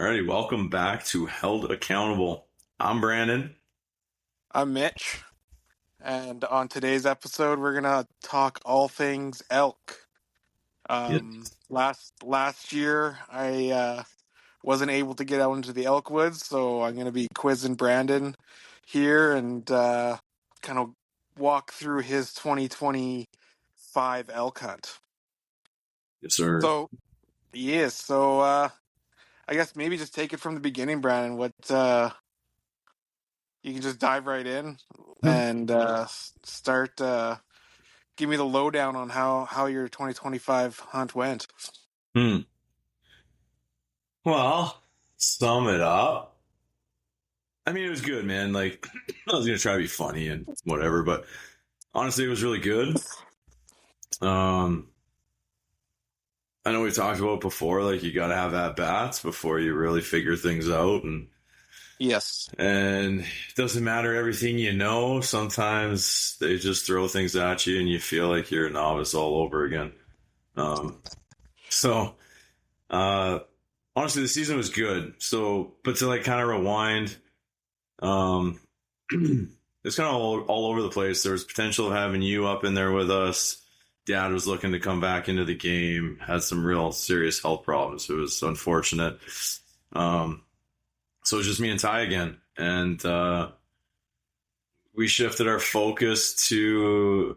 Alrighty, welcome back to Held Accountable. I'm Brandon. I'm Mitch, and on today's episode, we're gonna talk all things elk. Last year, I wasn't able to get out into the elk woods, so I'm gonna be quizzing Brandon here and kind of walk through his 2025 elk hunt. Yes, sir. So I guess maybe just take it from the beginning, Brandon. You can just dive right in and start. Give me the lowdown on how your 2025 hunt went. Hmm. Well, sum it up. I mean, it was good, man. Like, I was gonna try to be funny and whatever, but honestly, it was really good. I know we talked about it before. Like, you gotta have at bats before you really figure things out, Yes. and it doesn't matter everything you know. Sometimes they just throw things at you, and you feel like you're a novice all over again. So. Honestly, the season was good. So, but to like kind of rewind, it's kind of all over the place. There was potential of having you up in there with us. Dad was looking to come back into the game, had some real serious health problems. It was unfortunate. So it was just me and Ty again. And we shifted our focus to,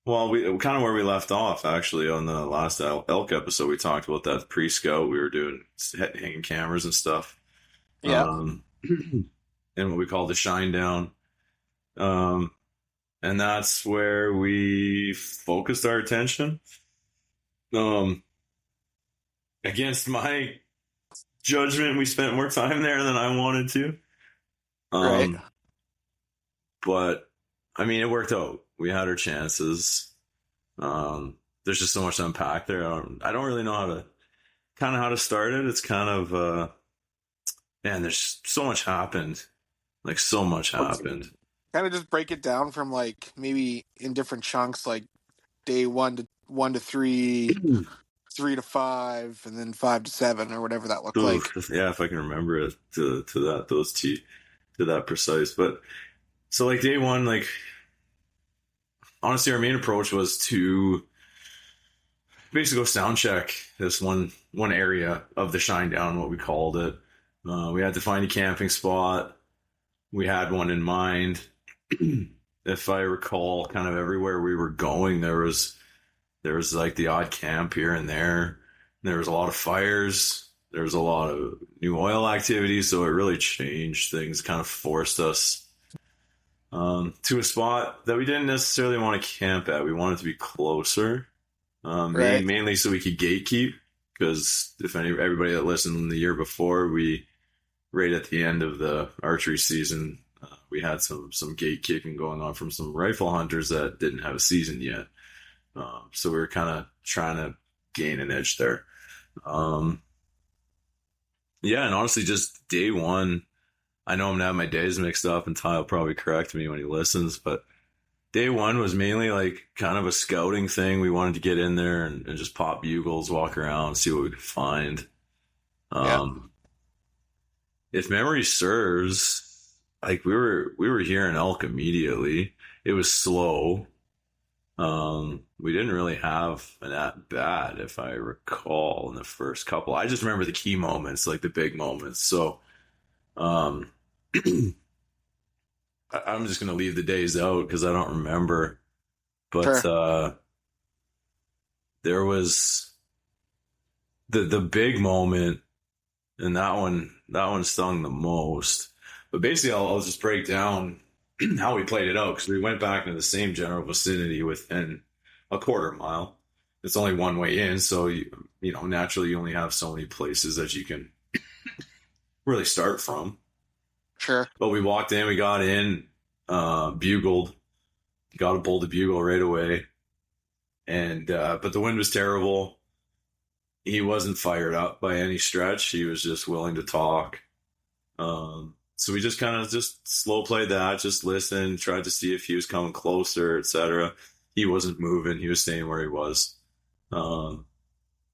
well, we kind of where we left off, actually, on the last elk episode. We talked about that pre-scout. We were doing hanging cameras and stuff. Yeah. And what we call the shine down. And that's where we focused our attention. Against my judgment, we spent more time there than I wanted to. Right. But, I mean, it worked out. We had our chances. There's just so much to unpack there. I don't really know how to start it. It's kind of, man, there's so much happened. Like, so much happened. Kind of just break it down from like maybe in different chunks, like day 1 to 3, 3 to 5, and then 5 to 7, or whatever that looked like. Yeah, if I can remember it to that precise. But so like day 1, like honestly, our main approach was to basically go sound check this one area of the shine down, what we called it. We had to find a camping spot. We had one in mind. If I recall, kind of everywhere we were going, there was like the odd camp here and there. There was a lot of fires. There was a lot of new oil activity, so it really changed things, kind of forced us to a spot that we didn't necessarily want to camp at. We wanted to be closer, Right. mainly so we could gatekeep, because if everybody that listened the year before, right at the end of the archery season, we had some gatekeeping going on from some rifle hunters that didn't have a season yet. So we were kind of trying to gain an edge there. Yeah, and honestly, just day 1, I know I'm gonna have my days mixed up, and Ty will probably correct me when he listens, but day 1 was mainly like kind of a scouting thing. We wanted to get in there and just pop bugles, walk around, see what we could find. If memory serves, like we were hearing elk immediately. It was slow. We didn't really have an at bat, if I recall, in the first couple. I just remember the key moments, like the big moments. So, I'm just gonna leave the days out because I don't remember. But Sure. there was the big moment, and that one stung the most. But basically, I'll just break down how we played it out, because we went back into the same general vicinity within a quarter mile. It's only one way in, so you know naturally you only have so many places that you can really start from. Sure. But we walked in, we got in, bugled, got a bull to bugle right away, and but the wind was terrible. He wasn't fired up by any stretch. He was just willing to talk. So we just kind of just slow played that, just listened, tried to see if he was coming closer, etc. He wasn't moving. He was staying where he was.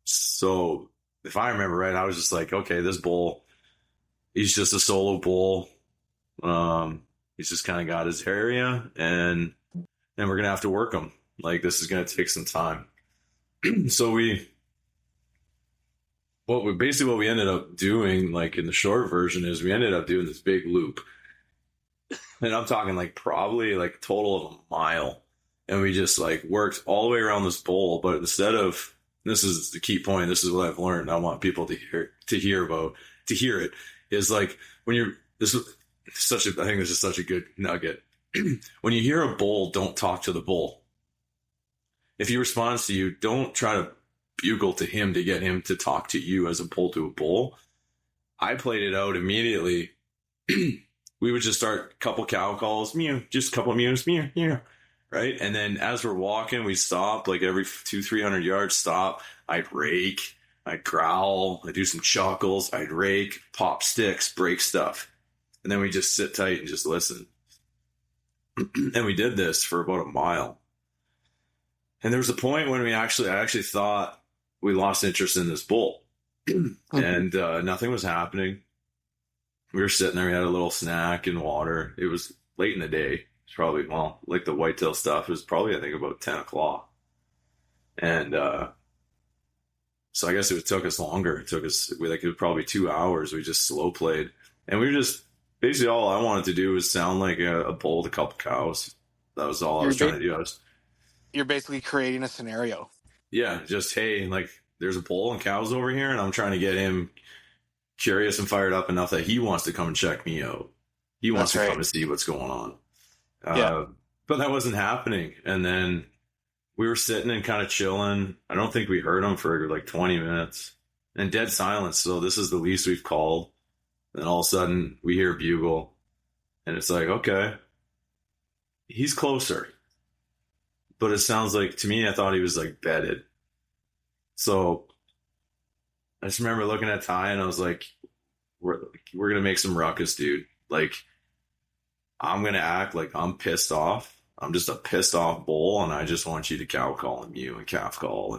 So if I remember right, I was just like, okay, this bull, he's just a solo bull. He's just kind of got his area, and we're gonna have to work him. Like, this is gonna take some time. So what we ended up doing, like in the short version, is we ended up doing this big loop, and I'm talking like probably like a total of a mile, and we just like worked all the way around this bowl. But instead of, this is the key point. This is what I've learned. I want people to hear it. Is like when you're this is such a I think this is such a good nugget. When you hear a bull, don't talk to the bull. If he responds to you, don't try to bugle to him to get him to talk to you as a bull to a bull. I played it out immediately. We would just start a couple cow calls, meow, just a couple of mews, meow, meow, right? And then as we're walking, we stop like every 200-300 yards, stop. I'd rake, I'd growl, I'd do some chuckles, I'd rake, pop sticks, break stuff. And then we just sit tight and just listen. And we did this for about a mile. And there was a point when I actually thought we lost interest in this bull. And nothing was happening. We were sitting there, we had a little snack and water. It was late in the day. It's probably, well, like the whitetail stuff, it was probably, I think, about 10 o'clock. And so I guess it took us longer. It was probably 2 hours. We just slow played. And we were just, basically all I wanted to do was sound like a bull with a couple cows. That was all I was trying to do. You're basically creating a scenario. Yeah, just, hey, like, there's a bull and cows over here, and I'm trying to get him curious and fired up enough that he wants to come and check me out. He wants to come and see what's going on. But that wasn't happening. And then we were sitting and kind of chilling. I don't think we heard him for like 20 minutes. And dead silence. So this is the least we've called. And all of a sudden, we hear a bugle. And it's like, okay, he's closer. But it sounds like, to me, I thought he was like bedded. So I just remember looking at Ty and I was like, we're going to make some ruckus, dude. Like, I'm going to act like I'm pissed off. I'm just a pissed off bull, and I just want you to cow call and mew and calf call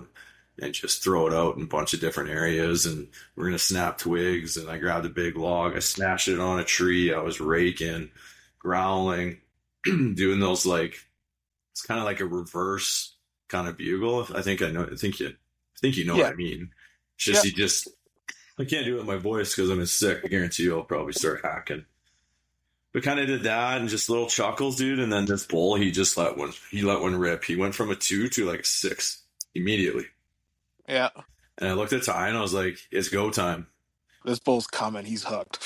and just throw it out in a bunch of different areas. And we're going to snap twigs. And I grabbed a big log. I smashed it on a tree. I was raking, growling, doing those, like, it's kind of like a reverse kind of bugle. I think you know what I mean. It's just, I can't do it with my voice because I'm sick. I guarantee you I'll probably start hacking. But kind of did that and just little chuckles, dude. And then this bull, he let one rip. He went from a 2 to like a 6 immediately. Yeah. And I looked at Ty and I was like, it's go time. This bull's coming. He's hooked.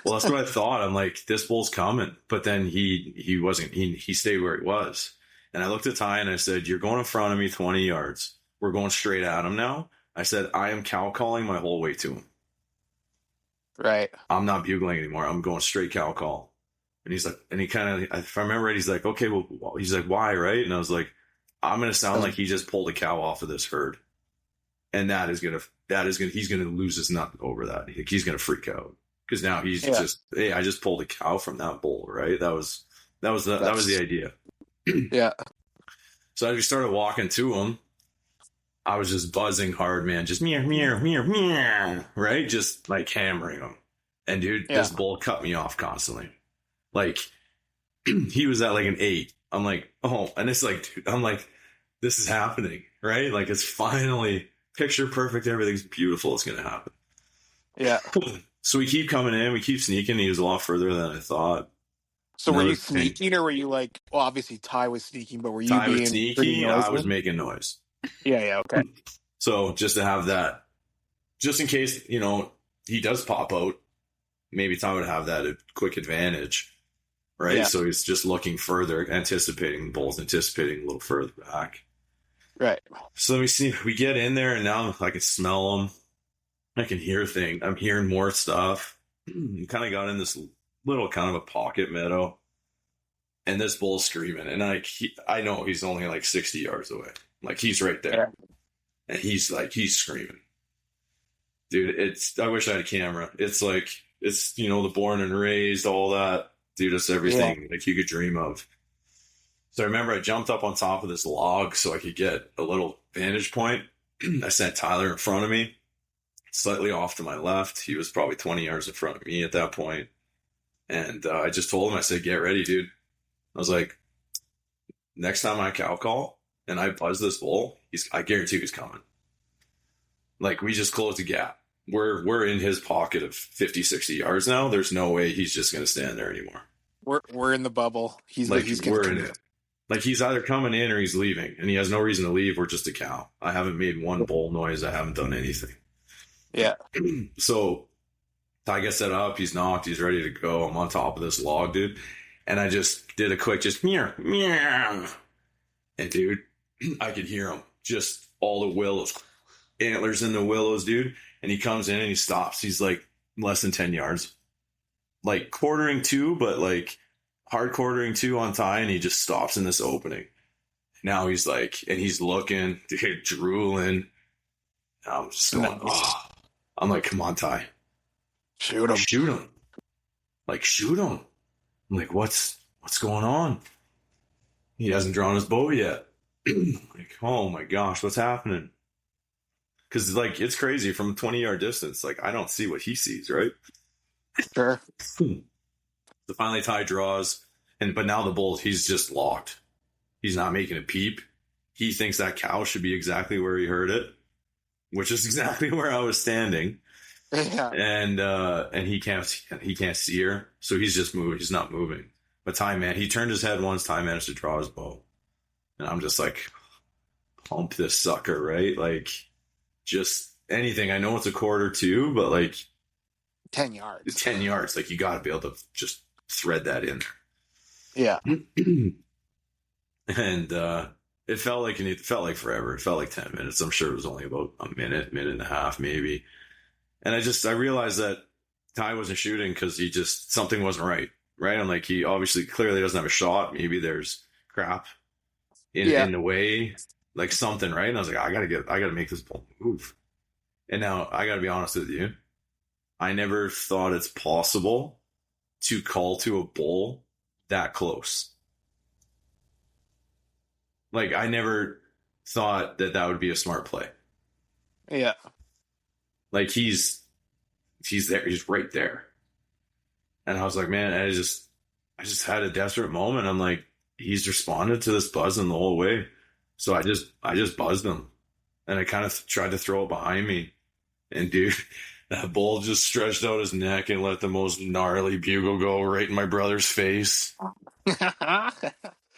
Well, that's what I thought. I'm like, this bull's coming. But then he wasn't. He stayed where he was. And I looked at Ty and I said, you're going in front of me 20 yards. We're going straight at him now. I said, I am cow calling my whole way to him. Right. I'm not bugling anymore. I'm going straight cow call. And he's like, and he kind of, if I remember right, he's like, okay, well, he's like, why, right? And I was like, I'm going to sound like he just pulled a cow off of this herd. And he's going to lose his nut over that. He's going to freak out. Because now he's just, hey, I just pulled a cow from that bull, right? That was the idea. Yeah. So as we started walking to him, I was just buzzing hard, man. Just meow, meow, meow, meow, right? Just like hammering him. And dude, this bull cut me off constantly. Like, he was at like an 8. I'm like, oh, and it's like, dude, I'm like, this is happening, right? Like, it's finally picture perfect. Everything's beautiful. It's going to happen. Yeah. So we keep coming in. We keep sneaking. He was a lot further than I thought. So were you sneaking, or were you like, well, obviously Ty was sneaking, but were you being sneaky? I was making noise. Yeah, okay. So just to have that, just in case, he does pop out, maybe Ty would have that quick advantage, right? Yeah. So he's just looking further, anticipating a little further back. Right. So we get in there, and now I can smell them. I can hear things. I'm hearing more stuff. We kind of got in this little kind of a pocket meadow, and this bull's screaming, and I know he's only like 60 yards away. Like, he's right there. Yeah. And he's screaming. Dude, I wish I had a camera. It's like, it's, the born and raised, all that. Dude, it's everything like you could dream of. So I remember I jumped up on top of this log so I could get a little vantage point. I sent Tyler in front of me. slightly off to my left. He was probably 20 yards in front of me at that point. And I just told him, I said, get ready, dude. I was like, next time I cow call and I buzz this bull, I guarantee he's coming. Like, we just closed the gap. We're in his pocket of 50, 60 yards now. There's no way he's just going to stand there anymore. We're in the bubble. He's we're in it. Like, he's either coming in or he's leaving, and he has no reason to leave. We're just a cow. I haven't made one bull noise. I haven't done anything. Yeah. So Ty gets set up. He's knocked. He's ready to go. I'm on top of this log, dude. And I just did a quick meow, meow. And, dude, I could hear him. Just all the willows. Antlers in the willows, dude. And he comes in and he stops. He's like less than 10 yards. Like quartering two, but like hard quartering two on Ty, and he just stops in this opening. Now he's like, and he's looking, dude, drooling. I'm just going, oh. I'm like, come on, Ty. Shoot him. Shoot him. Like, shoot him. I'm like, what's going on? He hasn't drawn his bow yet. Like, oh my gosh, what's happening? Because, like, it's crazy from a 20-yard distance. Like, I don't see what he sees, right? Sure. So finally Ty draws, but now the bull, he's just locked. He's not making a peep. He thinks that cow should be exactly where he heard it, which is exactly where I was standing. Yeah. And he can't see her, so he's just moving. He's not moving. But he turned his head once. Ty managed to draw his bow, and I'm just like, pump this sucker, right? Like, just anything. I know it's a quarter too, but like 10 yards. 10 yards. Like, you got to be able to just thread that in. Yeah. And it felt like forever. It felt like 10 minutes. I'm sure it was only about a minute and a half, maybe. And I realized that Ty wasn't shooting because something wasn't right. Right. I'm like, he obviously clearly doesn't have a shot. Maybe there's crap in the way, like something, right? And I was like, I gotta make this bull move. And now I gotta be honest with you. I never thought it's possible to call to a bull that close. Like, I never thought that would be a smart play. Yeah. Like, he's there. He's right there. And I was like, man, I just had a desperate moment. I'm like, he's responded to this buzzing the whole way. So I just buzzed him. And I kind of tried to throw it behind me. And dude, that bull just stretched out his neck and let the most gnarly bugle go right in my brother's face.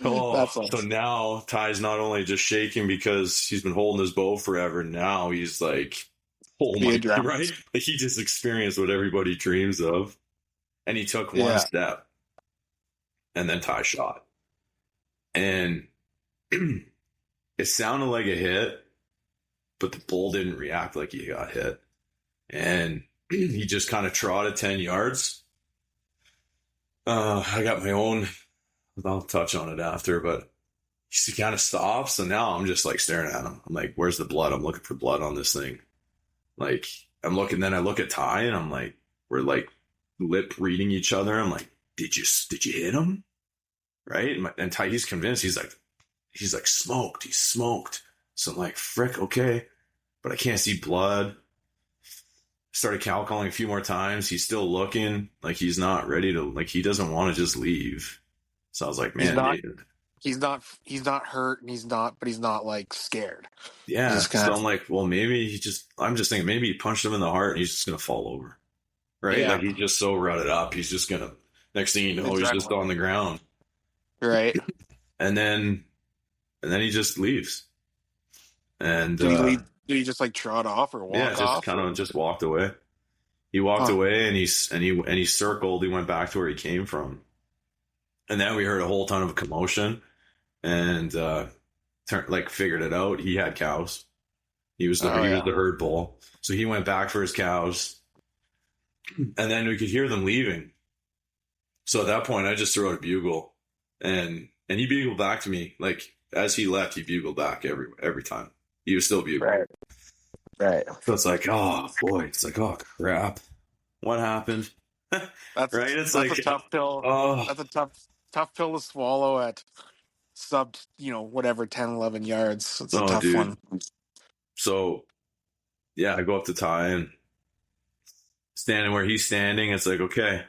Oh, that's awesome. So now Ty's not only just shaking because he's been holding his bow forever. Now he's like, oh my God, right? Like, he just experienced what everybody dreams of. And he took one step. And then Ty shot. And it sounded like a hit, but the bull didn't react like he got hit. And he just kind of trotted 10 yards. I got my own, I'll touch on it after, but he kind of stops. And now I'm just like staring at him. I'm like, where's the blood? I'm looking for blood on this thing. Like, I'm looking, then I look at Ty and I'm like, we're like lip reading each other. I'm like, did you hit him? Right? And Ty, he's convinced. He's like smoked. He's smoked. So I'm like, frick, okay. But I can't see blood. Started cow calling a few more times. He's still looking like he's not ready to, like, he doesn't want to just leave. So I was like, man, he's not hurt, and he's not like scared. Yeah. So I'm like, well, maybe I'm just thinking maybe he punched him in the heart and he's just going to fall over. Right? Yeah. Like, he's just so rutted up. He's just going to, next thing you know, he's just on the ground. Right. And then he just leaves. And did he just like trot off or walk off? Yeah, just kind of just walked away. He walked away and he circled. He went back to where he came from. And then we heard a whole ton of commotion, and figured it out. He had cows. He was the herd bull. So he went back for his cows, and then we could hear them leaving. So at that point, I just threw out a bugle, and he bugled back to me. Like, as he left, he bugled back every time. He was still bugling. Right. So it's like, oh boy, it's like, oh crap, what happened? That's right. It's that's like a tough pill. Oh, that's a tough pill to swallow at sub, 10, 11 yards. It's a tough one. So yeah, I go up to Ty and standing where he's standing. It's like, okay,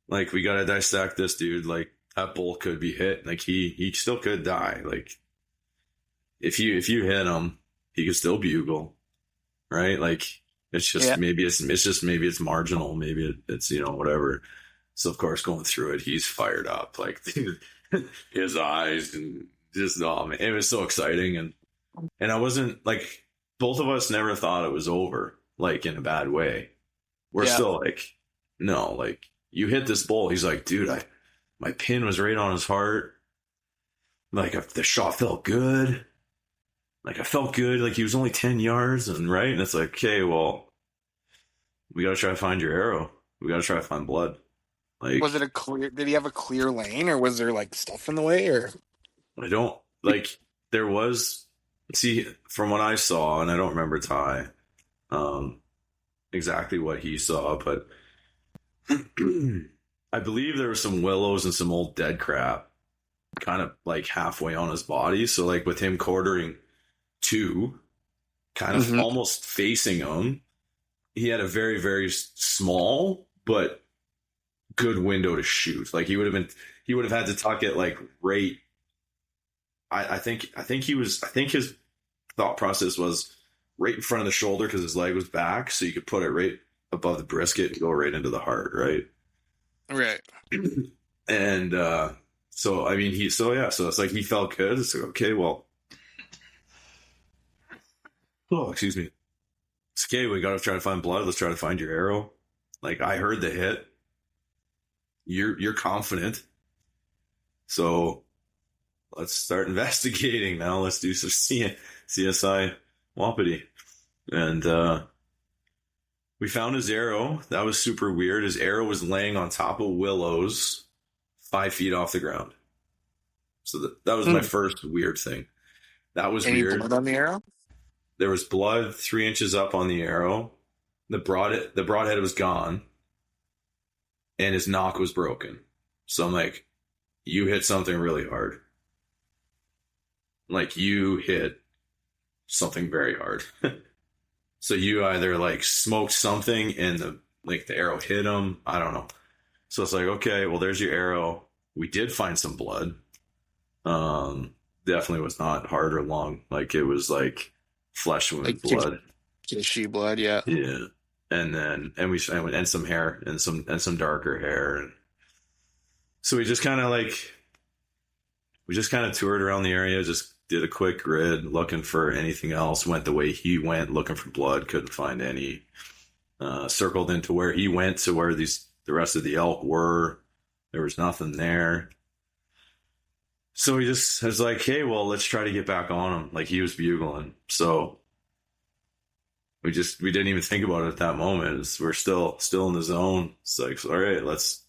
like we got to dissect this dude. Like that bolt could be hit. Like he still could die. Like if you hit him, he could still bugle, right? Like it's just Yeah. maybe it's marginal. Maybe it's whatever. So of course, going through it, he's fired up. Like his eyes and just oh man, it was so exciting. And I wasn't like both of us never thought it was over, like in a bad way. We're still like, no, like you hit this bull. He's like, dude, my pin was right on his heart. Like the shot felt good. Like I felt good. Like he was only 10 yards and right. And it's like, okay, well, we got to try to find your arrow. We got to try to find blood. Like, Was it did he have a clear lane, or was there like stuff in the way, or? I don't like, there was, see, from what I saw, and I don't remember Ty, exactly what he saw, but I believe there were some willows and some old dead crap kind of like halfway on his body. So like with him quartering two, kind of almost facing him, he had a very, very small but good window to shoot. Like he would have had to tuck it like right. I think his thought process was right in front of the shoulder because his leg was back, so you could put it right above the brisket and go right into the heart, right? Right. And so I mean so it's like he felt good. It's like, okay, well, oh, excuse me. It's okay, we gotta try to find blood. Let's try to find your arrow. Like I heard the hit. You're confident. So let's start investigating now. Let's do some CSI Wapiti. And we found his arrow. That was super weird. His arrow was laying on top of willows 5 feet off the ground. So that was my first weird thing. That was Any weird. blood on the arrow? There was blood 3 inches up on the arrow. The broadhead was gone. And his knock was broken. So I'm like, you hit something really hard. Like you hit something very hard. So you either like smoked something and the arrow hit him. I don't know. So it's like, okay, well, there's your arrow. We did find some blood. Definitely was not hard or long. Like it was like flesh wound Like blood. Tissue blood, yeah. Yeah. And some hair and some darker hair. And so we just kind of toured around the area, just did a quick grid looking for anything else, went the way he went, looking for blood, couldn't find any, circled into where he went to where the rest of the elk were. There was nothing there. So we just was like, hey, well, let's try to get back on him. Like he was bugling. So we didn't even think about it at that moment. We're still in the zone. It's like, all right, let's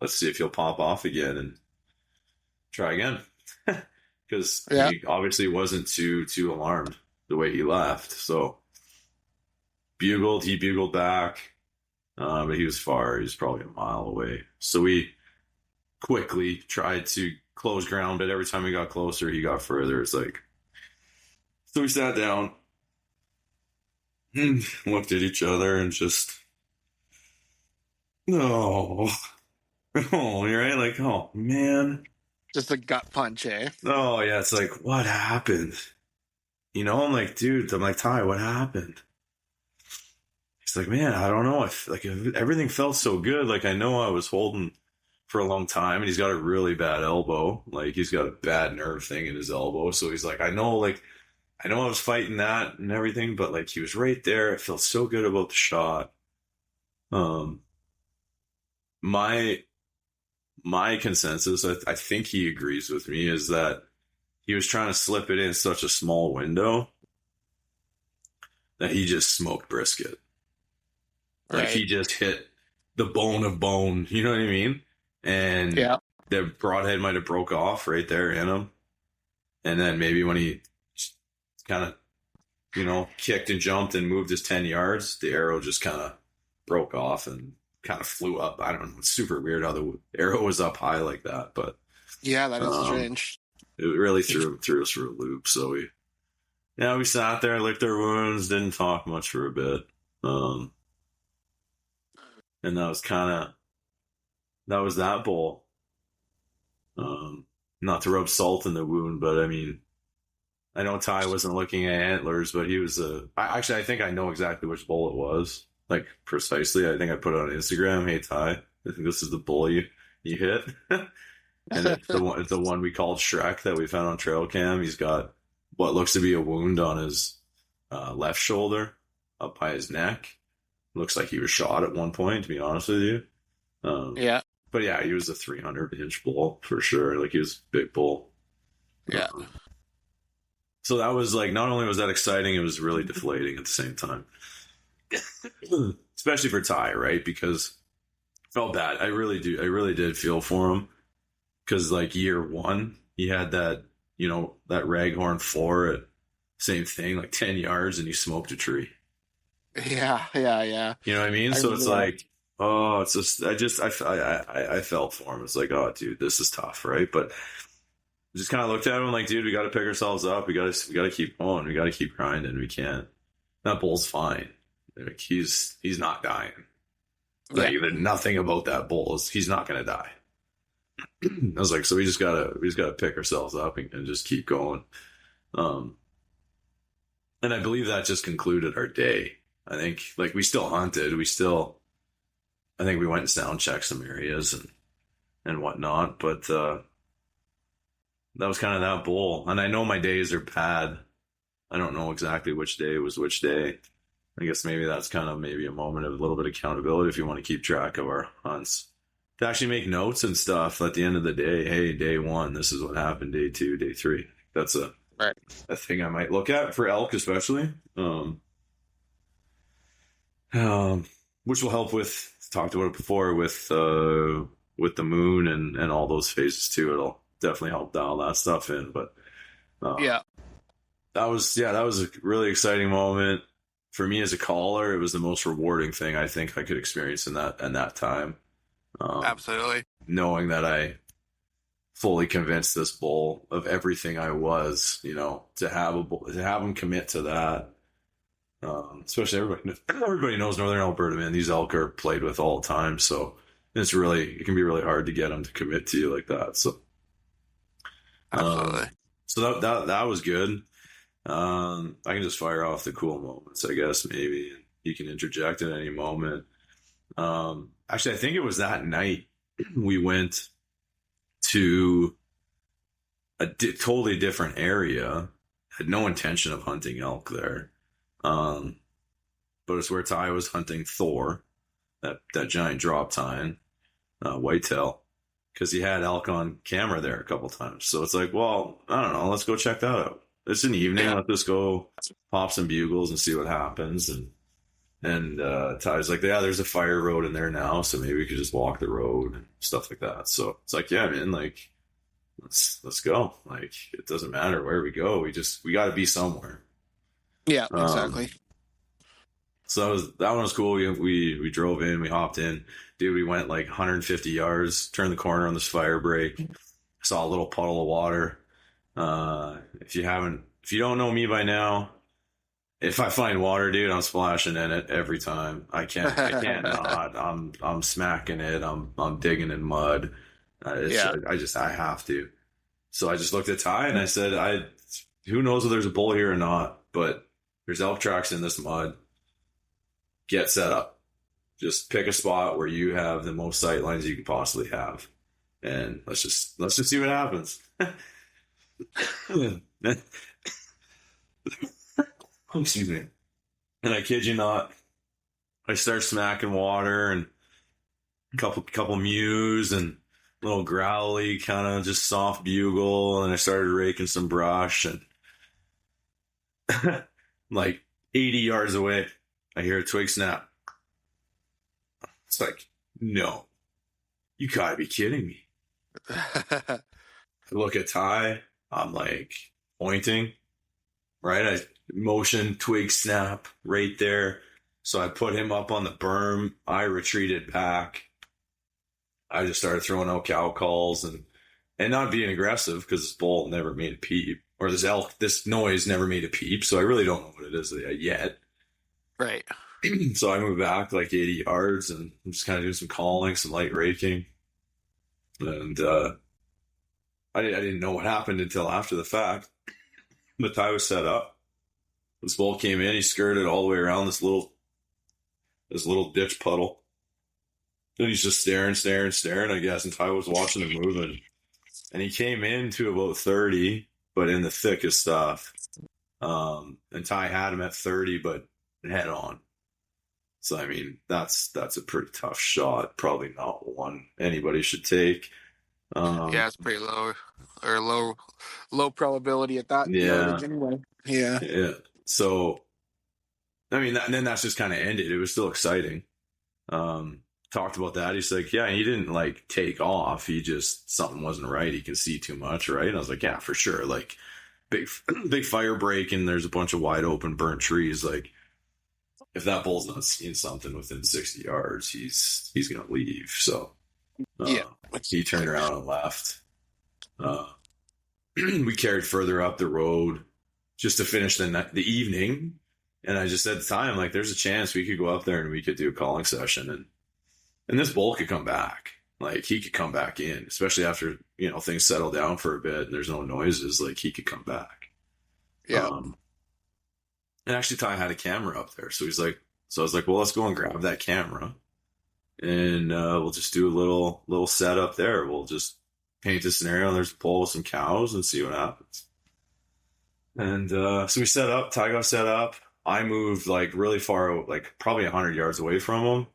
see if he'll pop off again and try again. Because he obviously wasn't too alarmed the way he left. So he bugled back, but he was far. He was probably a mile away. So we quickly tried to close ground, but every time we got closer, he got further. It's like, so we sat down, looked at each other, and just, no, oh, you're right, like, oh man, Just a gut punch, eh? oh yeah, it's like, what happened? I'm like, dude, I'm like, Ty, what happened? He's like, man, I don't know. Everything felt so good. Like I know I was holding for a long time, and he's got a really bad elbow. Like he's got a bad nerve thing in his elbow. So he's like, I know I was fighting that and everything, but like he was right there. I felt so good about the shot. My consensus, I think he agrees with me, is that he was trying to slip it in such a small window that he just smoked brisket. Like he just hit the bone of bone, you know what I mean? And the broadhead might have broke off right there in him. And then maybe when he kind of, kicked and jumped and moved his 10 yards, the arrow just kind of broke off and kind of flew up. I don't know. It's super weird how the arrow was up high like that, but yeah, that is strange. It really threw us for a loop. So we sat there, licked our wounds, didn't talk much for a bit. and that was that bull. Not to rub salt in the wound, but I mean, I know Ty wasn't looking at antlers, but he was actually, I think I know exactly which bull it was, like precisely. I think I put it on Instagram. Hey Ty, I think this is the bull you hit, and it's the one we called Shrek that we found on trail cam. He's got what looks to be a wound on his left shoulder, up by his neck. Looks like he was shot at one point, to be honest with you. Yeah. But yeah, he was a 300-inch bull for sure. Like, he was a big bull. Yeah. So that was like, not only was that exciting, it was really deflating at the same time. Especially for Ty, right? Because I felt bad. I really did feel for him. Because like year one, he had that, that raghorn floor at same thing, like 10 yards, and he smoked a tree. Yeah. You know what I mean? So it's like, oh, it's just, I felt for him. It's like, oh, dude, this is tough, right? But just kind of looked at him like, dude, we got to pick ourselves up. We got to keep going. We got to keep grinding. We can't. That bull's fine. Like, he's not dying. Like, nothing about that bull he's not going to die. I was like, so we just gotta pick ourselves up and just keep going. And I believe that just concluded our day. I think, like, we still hunted. I think we went and sound checked some areas and whatnot, but that was kind of that bull. And I know my days are bad. I don't know exactly which day was which day. I guess maybe that's kind of maybe a moment of a little bit of accountability if you want to keep track of our hunts. To actually make notes and stuff at the end of the day. Hey, day one, this is what happened. Day two, day three. That's a thing I might look at for elk, especially. Which will help with, talked about it before, with the moon and all those phases too. It'll definitely help dial that stuff in. But that was a really exciting moment for me as a caller. It was the most rewarding thing I think I could experience in that time. Absolutely. Knowing that I fully convinced this bull of everything I was, to have him commit to that. Especially everybody knows Northern Alberta, man. These elk are played with all the time, so it can be really hard to get them to commit to you like that. So, absolutely. So that was good. I can just fire off the cool moments, I guess. Maybe you can interject at any moment. Actually, I think it was that night we went to a totally different area. Had no intention of hunting elk there. But it's where Ty was hunting Thor, that giant drop tine, whitetail, because he had elk on camera there a couple times. So it's like, well, I don't know, let's go check that out. It's an evening, let's just go pop some bugles and see what happens. And Ty's like, yeah, there's a fire road in there now, so maybe we could just walk the road and stuff like that. So it's like, yeah, man, like, let's go. Like, it doesn't matter where we go. We got to be somewhere. Yeah, exactly. So that one was cool. We drove in, we hopped in, dude. We went like 150 yards, turned the corner on this fire break, saw a little puddle of water. If you don't know me by now, if I find water, dude, I'm splashing in it every time. I can't not. I'm smacking it. I'm digging in mud. I have to. So I just looked at Ty and I said, who knows if there's a bull here or not, but there's elk tracks in this mud. Get set up. Just pick a spot where you have the most sight lines you can possibly have, and let's just see what happens. Excuse me. And I kid you not, I start smacking water and a couple mews and little growly, kind of just soft bugle, and I started raking some brush, and like 80 yards away, I hear a twig snap. It's like, no, you gotta be kidding me. I look at Ty, I'm like pointing, right? I motion, twig snap right there. So I put him up on the berm. I retreated back. I just started throwing out cow calls and not being aggressive, because this bull never made a peep, or this noise never made a peep. So I really don't know what it is yet. Right. So I moved back like 80 yards and I'm just kind of doing some calling, some light raking. And I didn't know what happened until after the fact. The tie was set up. This bull came in, he skirted all the way around this little ditch puddle. And he's just staring, I guess, and Ty was watching him moving. And he came in to about 30, but in the thick of stuff. And Ty had him at 30, but head on. So, I mean, that's a pretty tough shot. Probably not one anybody should take. Yeah, it's pretty low probability at that Yeah. yardage anyway. Yeah. Yeah. So, I mean, and then that's just kind of ended. It was still exciting. Talked about that. He's like, yeah, he didn't like take off. He just, something wasn't right. He can see too much, right? And I was like, yeah, for sure. Like, big fire break and there's a bunch of wide open burnt trees. Like, if that bull's not seeing something within 60 yards, he's gonna leave. So Yeah. he turned around and left. We carried further up the road just to finish the evening. And I just said at the time, like, there's a chance we could go up there and we could do a calling session, and this bull could come back. Like, he could come back in, especially after, things settle down for a bit and there's no noises. Like, he could come back. Yeah. And actually, Ty had a camera up there. So I was like, well, let's go and grab that camera. And we'll just do a little setup there. We'll just paint a scenario. And there's a bull with some cows and see what happens. And so we set up. Ty got set up. I moved like really far, like probably 100 yards away from him.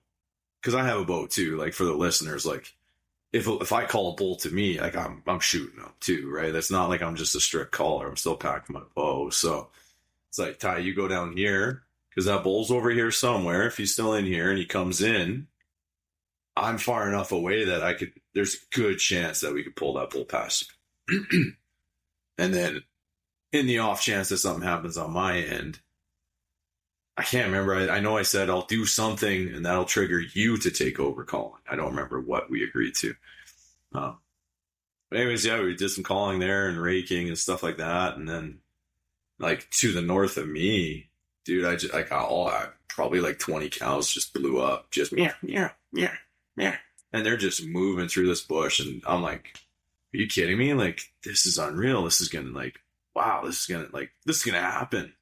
Because I have a bow too. Like, for the listeners, like, if I call a bull to me, like, I'm shooting him too, right? That's not like I'm just a strict caller. I'm still packing my bow. So it's like, Ty, you go down here because that bull's over here somewhere. If he's still in here and he comes in, I'm far enough away that there's a good chance that we could pull that bull past him. And then in the off chance that something happens on my end, I can't remember. I know I said I'll do something and that'll trigger you to take over calling. I don't remember what we agreed to. But anyways, yeah, we did some calling there and raking and stuff like that. And then, like, to the north of me, dude, I got probably like 20 cows just blew up. Just meow, meow, meow, meow. And they're just moving through this bush. And I'm like, are you kidding me? Like, this is unreal. This is going to, like, wow, this is going to happen.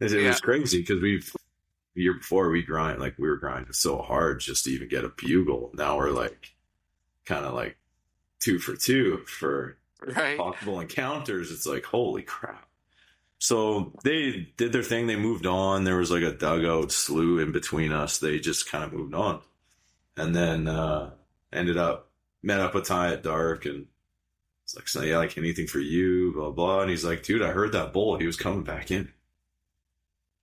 It was crazy because the year before we were grinding so hard just to even get a bugle. Now we're like kind of like 2 for 2 for possible encounters. It's like, holy crap. So they did their thing. They moved on. There was like a dugout slough in between us. They just kind of moved on. And then met up with Ty at dark, and it's like, so yeah, like, anything for you, blah, blah. And he's like, dude, I heard that bull. He was coming back in.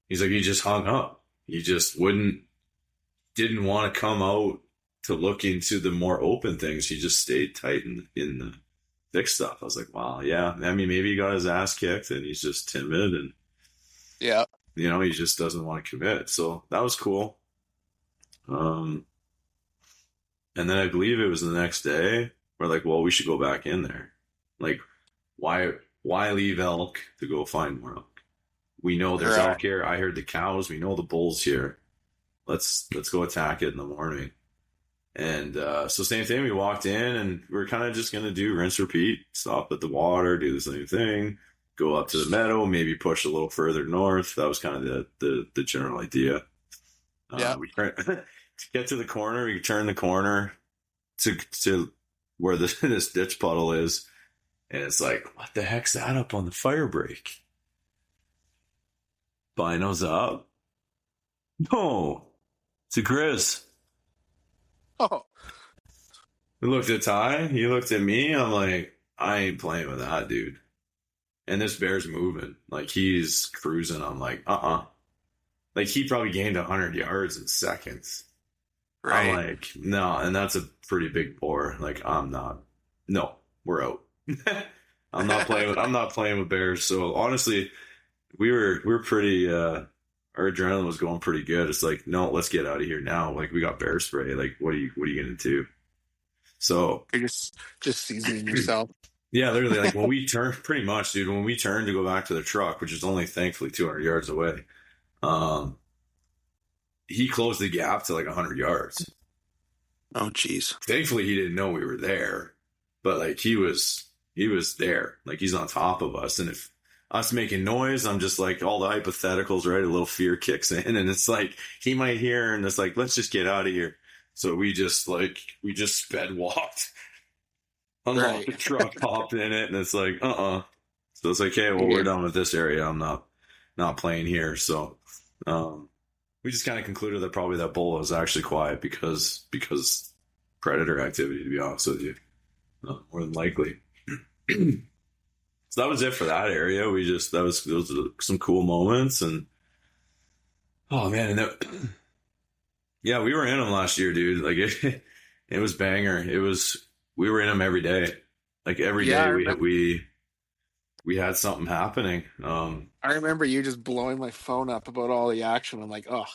He's like, he just hung up. He just didn't want to come out to look into the more open things. He just stayed tight in the thick stuff. I was like, wow, yeah. I mean, maybe he got his ass kicked and he's just timid and, yeah, he just doesn't want to commit. So that was cool. And then I believe it was the next day, we're like, well, we should go back in there. Like, why leave elk to go find more elk? We know there's elk here. I heard the cows. We know the bull's here. Let's go attack it in the morning. And so same thing. We walked in and we're kind of just going to do rinse, repeat, stop at the water, do the same thing, go up to the meadow, maybe push a little further north. That was kind of the general idea. We to get to the corner, we turn the corner to where this ditch puddle is. And it's like, what the heck's that up on the fire break? Binos up. No, it's a Grizz. Oh. We looked at Ty. He looked at me. I'm like, I ain't playing with that, dude. And this bear's moving. Like, he's cruising. I'm like, Like, he probably gained 100 yards in seconds. Right. I'm like, no. And that's a pretty big boar. Like, I'm not. No, we're out. I'm not playing with bears. So honestly, we were pretty, our adrenaline was going pretty good. It's like, no, let's get out of here now. Like, we got bear spray. Like, what are you going to do? So you're just seasoning yourself. Yeah, literally, like, when we turned, pretty much, dude, when we turned to go back to the truck, which is only thankfully 200 yards away, he closed the gap to like 100 yards. Oh, jeez. Thankfully, he didn't know we were there, but like he was there, like he's on top of us, and if us making noise, I'm just like all the hypotheticals, right? A little fear kicks in, and it's like he might hear, and it's like let's just get out of here. So we just sped walked, unlocked Right. the truck, hopped in it, and it's like So it's like, hey, well, we're Yeah. done with this area. I'm not playing here. So we just kind of concluded that probably that bull was actually quiet because predator activity, to be honest with you, more than likely. So that was it for that area. Those were some cool moments, and oh man, and yeah, we were in them last year, dude. Like it was banger. We were in them every day. Like every Yeah, day we had something happening. I remember you just blowing my phone up about all the action. I'm like, oh,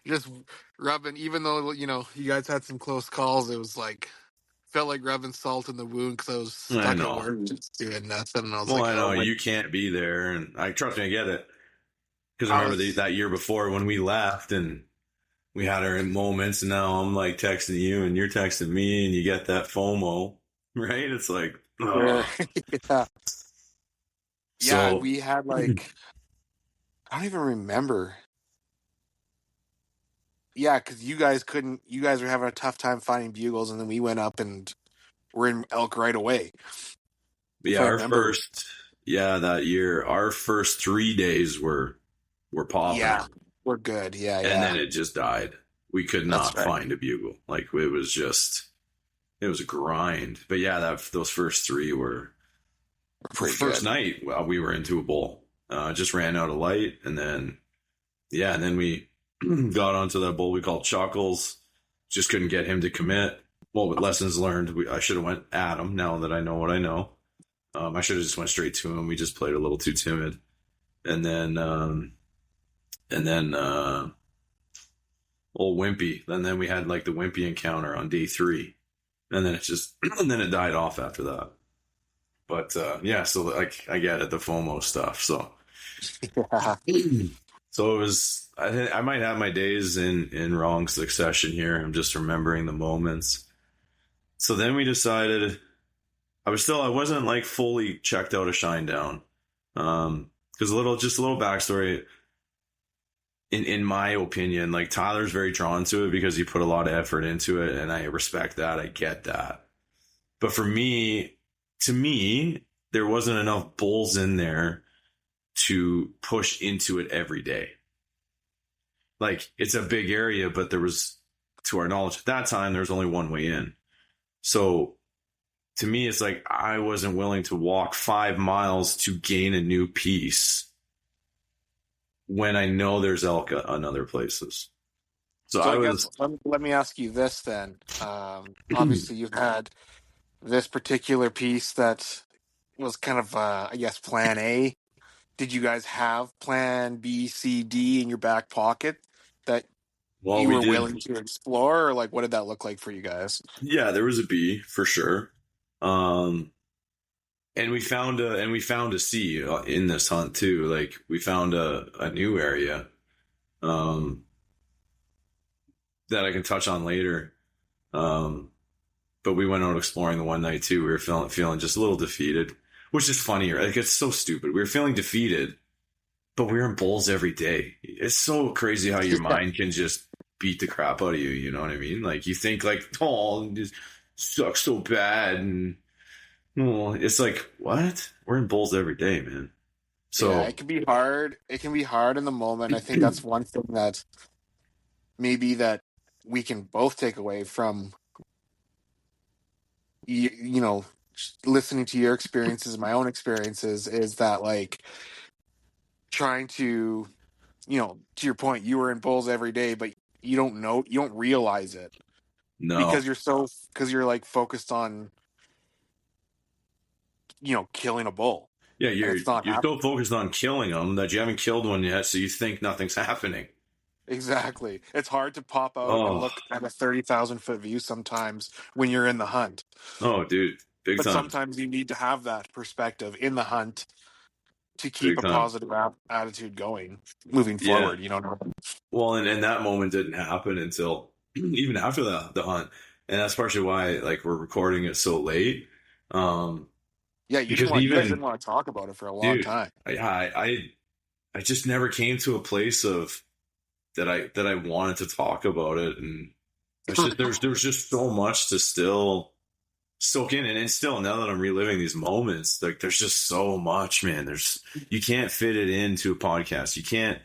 just rubbing. Even though you guys had some close calls, it was like felt like rubbing salt in the wound because I was I stuck at know. work just doing nothing, and I was Well, like, I oh know my, you can't be there, and I trust me, I get it. Because I I remember was that year before when we left and we had our moments, and now I'm like texting you and you're texting me, and you get that FOMO, right? It's like, there. oh. Yeah, yeah. So We had like I don't even remember. Yeah, because you guys couldn't. You guys were having a tough time finding bugles, and then we went up and we're in elk right away. If yeah, I remember. that year, our first 3 days were popping, Yeah, we're good. Yeah, and yeah. then it just died. We could That's not right. find a bugle. Like it was a grind. But yeah, those first three were. We're The pretty first good. night, well, we were into a bowl. Just ran out of light, and then we got onto that bowl we called Chuckles. Just couldn't get him to commit. Well, with lessons learned, I should have went at him. Now that I know what I know, I should have just went straight to him. We just played a little too timid, and then old Wimpy. And then we had like the Wimpy encounter on day 3, and then and then it died off after that. But yeah, so like I get it, the FOMO stuff. So Yeah. so it was. I might have my days in wrong succession here. I'm just remembering the moments. So then we decided. I wasn't like fully checked out of Shinedown. Because just a little backstory. In my opinion, like Tyler's very drawn to it because he put a lot of effort into it, and I respect that. I get that. But to me, there wasn't enough bulls in there to push into it every day. Like, it's a big area, but to our knowledge at that time, there was only one way in. So to me, it's like I wasn't willing to walk 5 miles to gain a new piece when I know there's elk on other places. So So I I guess was, let me ask you this then. Obviously, you had this particular piece that was kind of, I guess, Plan A. Did you guys have Plan B, C, D in your back pocket that well, you we were did. willing to explore, or like what did that look like for you guys? Yeah, there was a B for sure. Um, and we found a C in this hunt too. Like we found a new area, um, that I can touch on later. But we went out exploring the one night too. We were feeling just a little defeated, which is funny. Right? Like it's so stupid. We were feeling defeated, but we were in bowls every day. It's so crazy how your Yeah, mind can just beat the crap out of you. You know what I mean? Like you think like, oh, this sucks so bad, and well, it's like what? We're in bowls every day, man. yeah, So it can be hard. It can be hard in the moment. I think that's one thing that maybe that we can both take away from you know listening to your experiences, my own experiences, is that like trying to to your point, you were in bowls every day, but you don't realize it no, because you're like focused on killing a bull, yeah, and it's not you're happening. so focused on killing them that you haven't killed one yet, so you think nothing's happening. Exactly. It's hard to pop out and Oh, look at a 30,000 foot view sometimes when you're in the hunt. oh, dude, big But time. sometimes you need to have that perspective in the hunt to keep big a time. positive attitude going moving Yeah. forward. You know. Well, and that moment didn't happen until even after the hunt, and that's partially why like we're recording it so late. Um, Yeah, you because guys didn't even want to talk about it for a long dude, time. I just never came to a place of that I wanted to talk about it, and there's just so much to still soak in, and it's still now that I'm reliving these moments, like there's just so much, man. You can't fit it into a podcast. You can't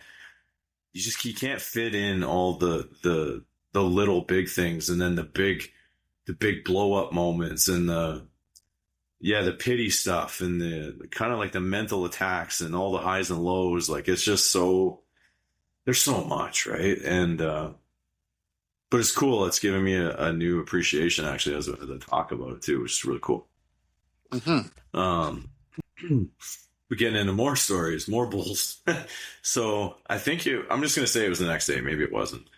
fit in all the little big things, and then the big blow up moments, and the pity stuff, and the kind of like the mental attacks and all the highs and lows. Like it's just there's so much, right? And but it's cool. It's given me a new appreciation actually as I talk about it too, which is really cool. Mm-hmm. We're getting into more stories, more bulls. So I think I'm just gonna say it was the next day. Maybe it wasn't.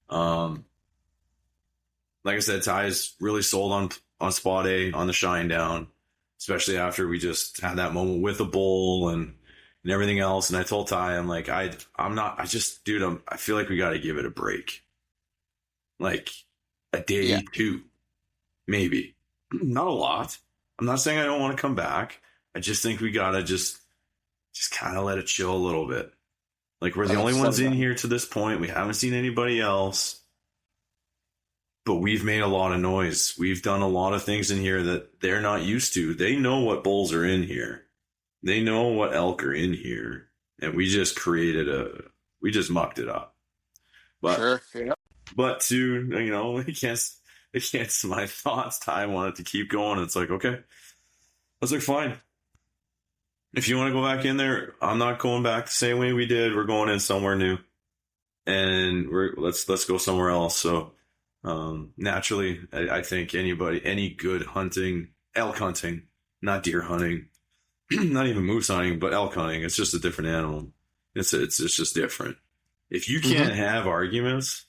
Like I said, Ty's really sold on spot A, on the shine down, especially after we just had that moment with the bull and everything else. And I told Ty, I'm like, I'm not. I just, dude, I feel like we got to give it a break, like a day, Yeah. 2, maybe, not a lot. I'm not saying I don't want to come back. I just think we gotta just kind of let it chill a little bit. Like we're the only ones in here to this point. We haven't seen anybody else, but we've made a lot of noise. We've done a lot of things in here that they're not used to. They know what bulls are in here. They know what elk are in here, and we just we just mucked it up. But, Sure. Yeah. but against my thoughts, Ty wanted to keep going. It's like, okay. I was like, fine. If you want to go back in there, I'm not going back the same way we did. We're going in somewhere new, and let's go somewhere else. So, naturally, I think any good hunting, elk hunting, not deer hunting, not even moose hunting, but elk hunting, it's just a different animal. It's just different. If you can't have arguments,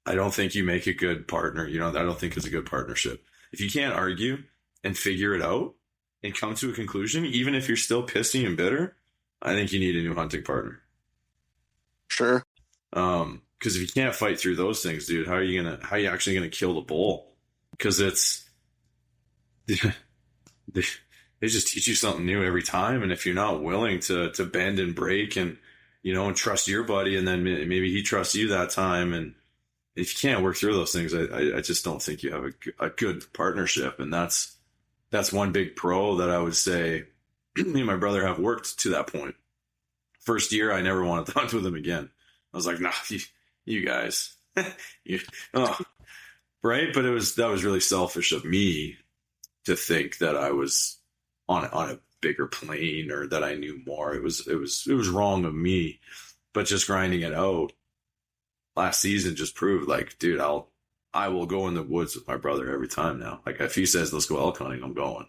I don't think you make a good partner. I don't think it's a good partnership. If you can't argue and figure it out and come to a conclusion, even if you're still pissy and bitter, I think you need a new hunting partner. Sure. Because if you can't fight through those things, dude, how are you actually gonna kill the bull? Because they just teach you something new every time, and if you're not willing to bend and break and and trust your buddy, and then maybe he trusts you that time, and if you can't work through those things, I just don't think you have a good partnership, and that's one big pro that I would say me and my brother have worked to that point. First year, I never wanted to hunt with him again. I was like, nah, you guys, right? But that was really selfish of me to think that I was on a bigger plane or that I knew more. It was wrong of me. But just grinding it out last season just proved, like, dude, I will go in the woods with my brother every time now. Like if he says let's go elk hunting, I'm going.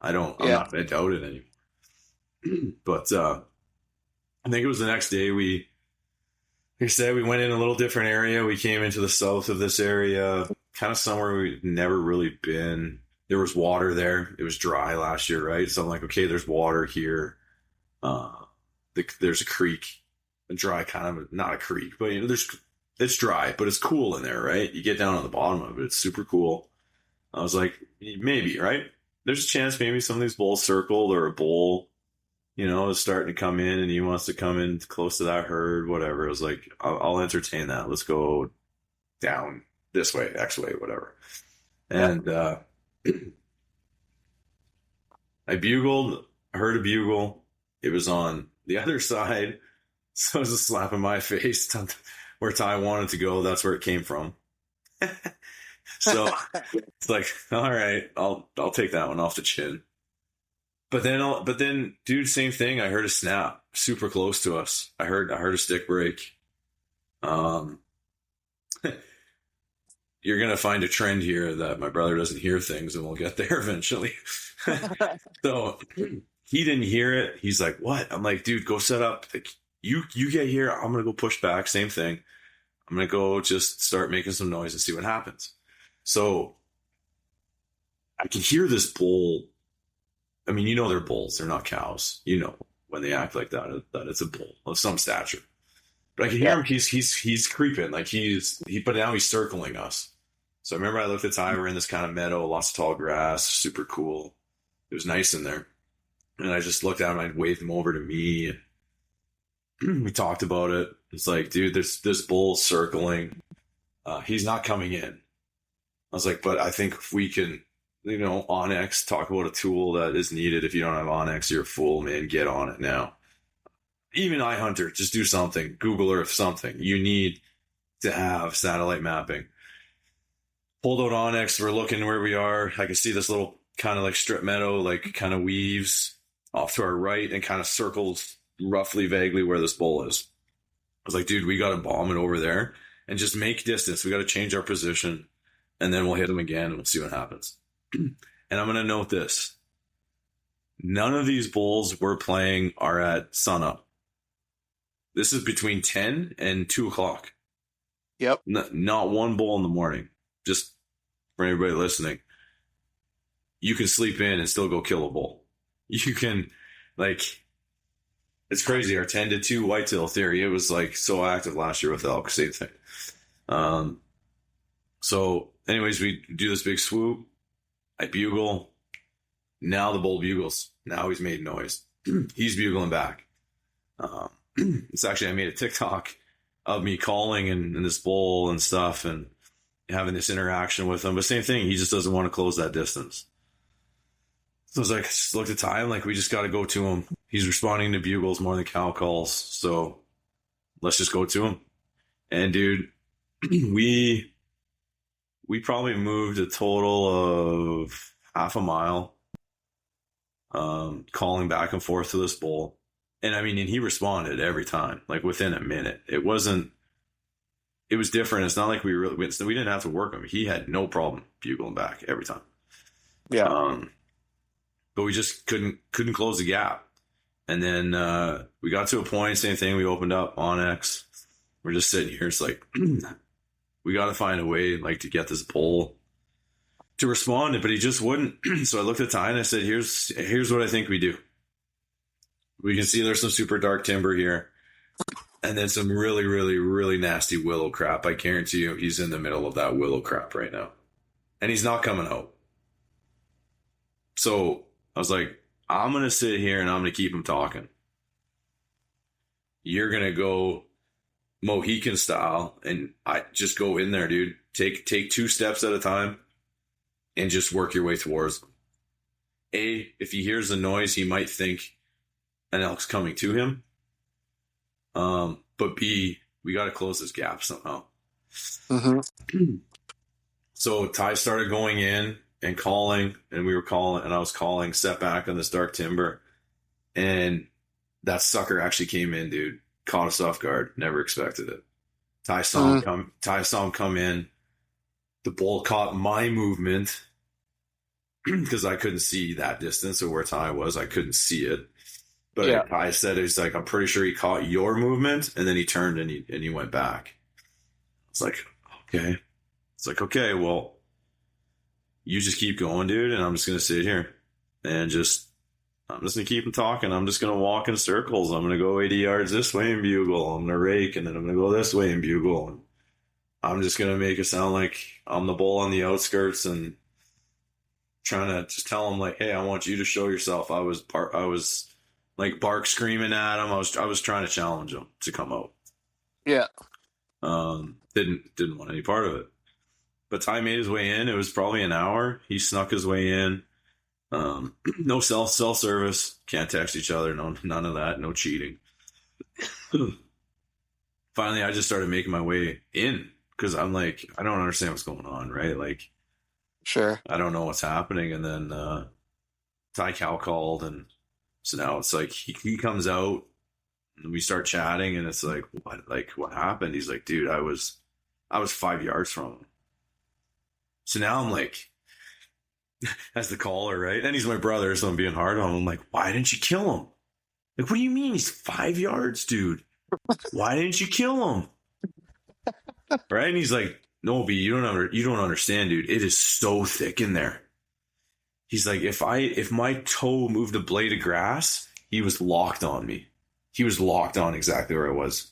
I'm not I doubt it anymore. But I think it was the next day like I said, we went in a little different area. We came into the south of this area, kind of somewhere we'd never really been. There was water there. It was dry last year, right? So I'm like, okay, there's water here. There's a creek, a dry kind of, not a creek, but it's dry, but it's cool in there, right? You get down on the bottom of it. It's super cool. I was like, maybe, right? There's a chance maybe some of these bulls circled, or a bull, is starting to come in and he wants to come in close to that herd, whatever. I was like, I'll entertain that. Let's go down this way, X way, whatever. And, I bugled, I heard a bugle. It was on the other side. So it was a slap in my face where Ty wanted to go. That's where it came from. So it's like, all right, I'll take that one off the chin. But then, dude, same thing. I heard a snap super close to us. I heard a stick break. You're going to find a trend here that my brother doesn't hear things, and we'll get there eventually. So he didn't hear it. He's like, what? I'm like, dude, go set up. Like, you get here. I'm going to go push back. Same thing. I'm going to go just start making some noise and see what happens. So I can hear this bull. I mean, they're bulls. They're not cows. when they act like that it's a bull of some stature. But I can hear Yeah. him. He's creeping, like but now he's circling us. So I remember I looked at Ty. We're in this kind of meadow, lots of tall grass, super cool. It was nice in there, and I just looked at him. I waved him over to me. We talked about it. It's like, dude, there's this bull circling. He's not coming in. I was like, but I think if we can, Onyx, talk about a tool that is needed. If you don't have Onyx, you're a fool, man. Get on it now. Even iHunter, just do something. Google Earth, something. You need to have satellite mapping. Pulled out Onyx. We're looking where we are. I can see this little kind of like strip meadow, like kind of weaves off to our right and kind of circles roughly, vaguely where this bull is. I was like, dude, we got to bomb it over there and just make distance. We got to change our position, and then we'll hit them again and we'll see what happens. And I'm going to note this. None of these bulls we're playing are at sunup. This is between 10 and 2 o'clock. Yep. Not one bull in the morning. Just for anybody listening, you can sleep in and still go kill a bull. You can, it's crazy. Our 10 to 2 whitetail theory, it was like so active last year with elk, same thing. So anyways, we do this big swoop. I bugle. Now the bull bugles. Now he's made noise. He's bugling back. It's actually, I made a TikTok of me calling and this bull and stuff and having this interaction with him. But same thing, he just doesn't want to close that distance. So I was like, just looked at time, like we just got to go to him. He's responding to bugles more than cow calls. So let's just go to him. And dude, we probably moved a total of half a mile, calling back and forth to this bull. And I mean, and he responded every time, like within a minute. It was different. It's not like we didn't have to work him. He had no problem bugling back every time. Yeah. But we just couldn't close the gap. And then we got to a point, same thing. We opened up Onyx. We're just sitting here. It's like, we got to find a way like to get this bull to respond, but he just wouldn't. So I looked at Ty and I said, here's what I think we do. We can see there's some super dark timber here. And then some really, really, really nasty willow crap. I guarantee you he's in the middle of that willow crap right now. And he's not coming out. So I was like, I'm going to sit here and I'm going to keep him talking. You're going to go Mohican style and I just go in there, dude. Take 2 steps at a time and just work your way towards him. A, if he hears the noise, he might think an elk's coming to him. But B, we got to close this gap somehow. Mm-hmm. So Ty started going in and calling, and we were calling, and I was calling, set back on this dark timber, and that sucker actually came in, dude. Caught us off guard. Never expected it. Ty saw him come. Ty saw him come in. The bull caught my movement because I couldn't see that distance of where Ty was. I couldn't see it. But yeah. Ty said, he's like, I'm pretty sure he caught your movement, and then he turned and he went back. It's like, okay. It's like, okay, well, you just keep going, dude, and I'm just gonna sit here and I'm just gonna keep him talking. I'm just gonna walk in circles. I'm gonna go 80 yards this way and bugle. I'm gonna rake, and then I'm gonna go this way and bugle. And I'm just gonna make it sound like I'm the bull on the outskirts and trying to just tell him like, hey, I want you to show yourself. I was like bark screaming at him. I was trying to challenge him to come out. Yeah. Didn't want any part of it. But Ty made his way in. It was probably an hour. He snuck his way in. No cell service. Can't text each other. No, none of that. No cheating. Finally, I just started making my way in because I'm like, I don't understand what's going on, right? Like, sure, I don't know what's happening. And then Ty Cal called, and so now it's like he comes out, and we start chatting, and it's like, what happened? He's like, dude, I was 5 yards from him. So now I'm like, as the caller, right? And he's my brother, so I'm being hard on him. I'm like, why didn't you kill him? Like, what do you mean? He's 5 yards, dude. Why didn't you kill him? Right? And he's like, no, B, you don't understand, dude. It is so thick in there. He's like, if my toe moved a blade of grass, he was locked on me. He was locked on exactly where I was.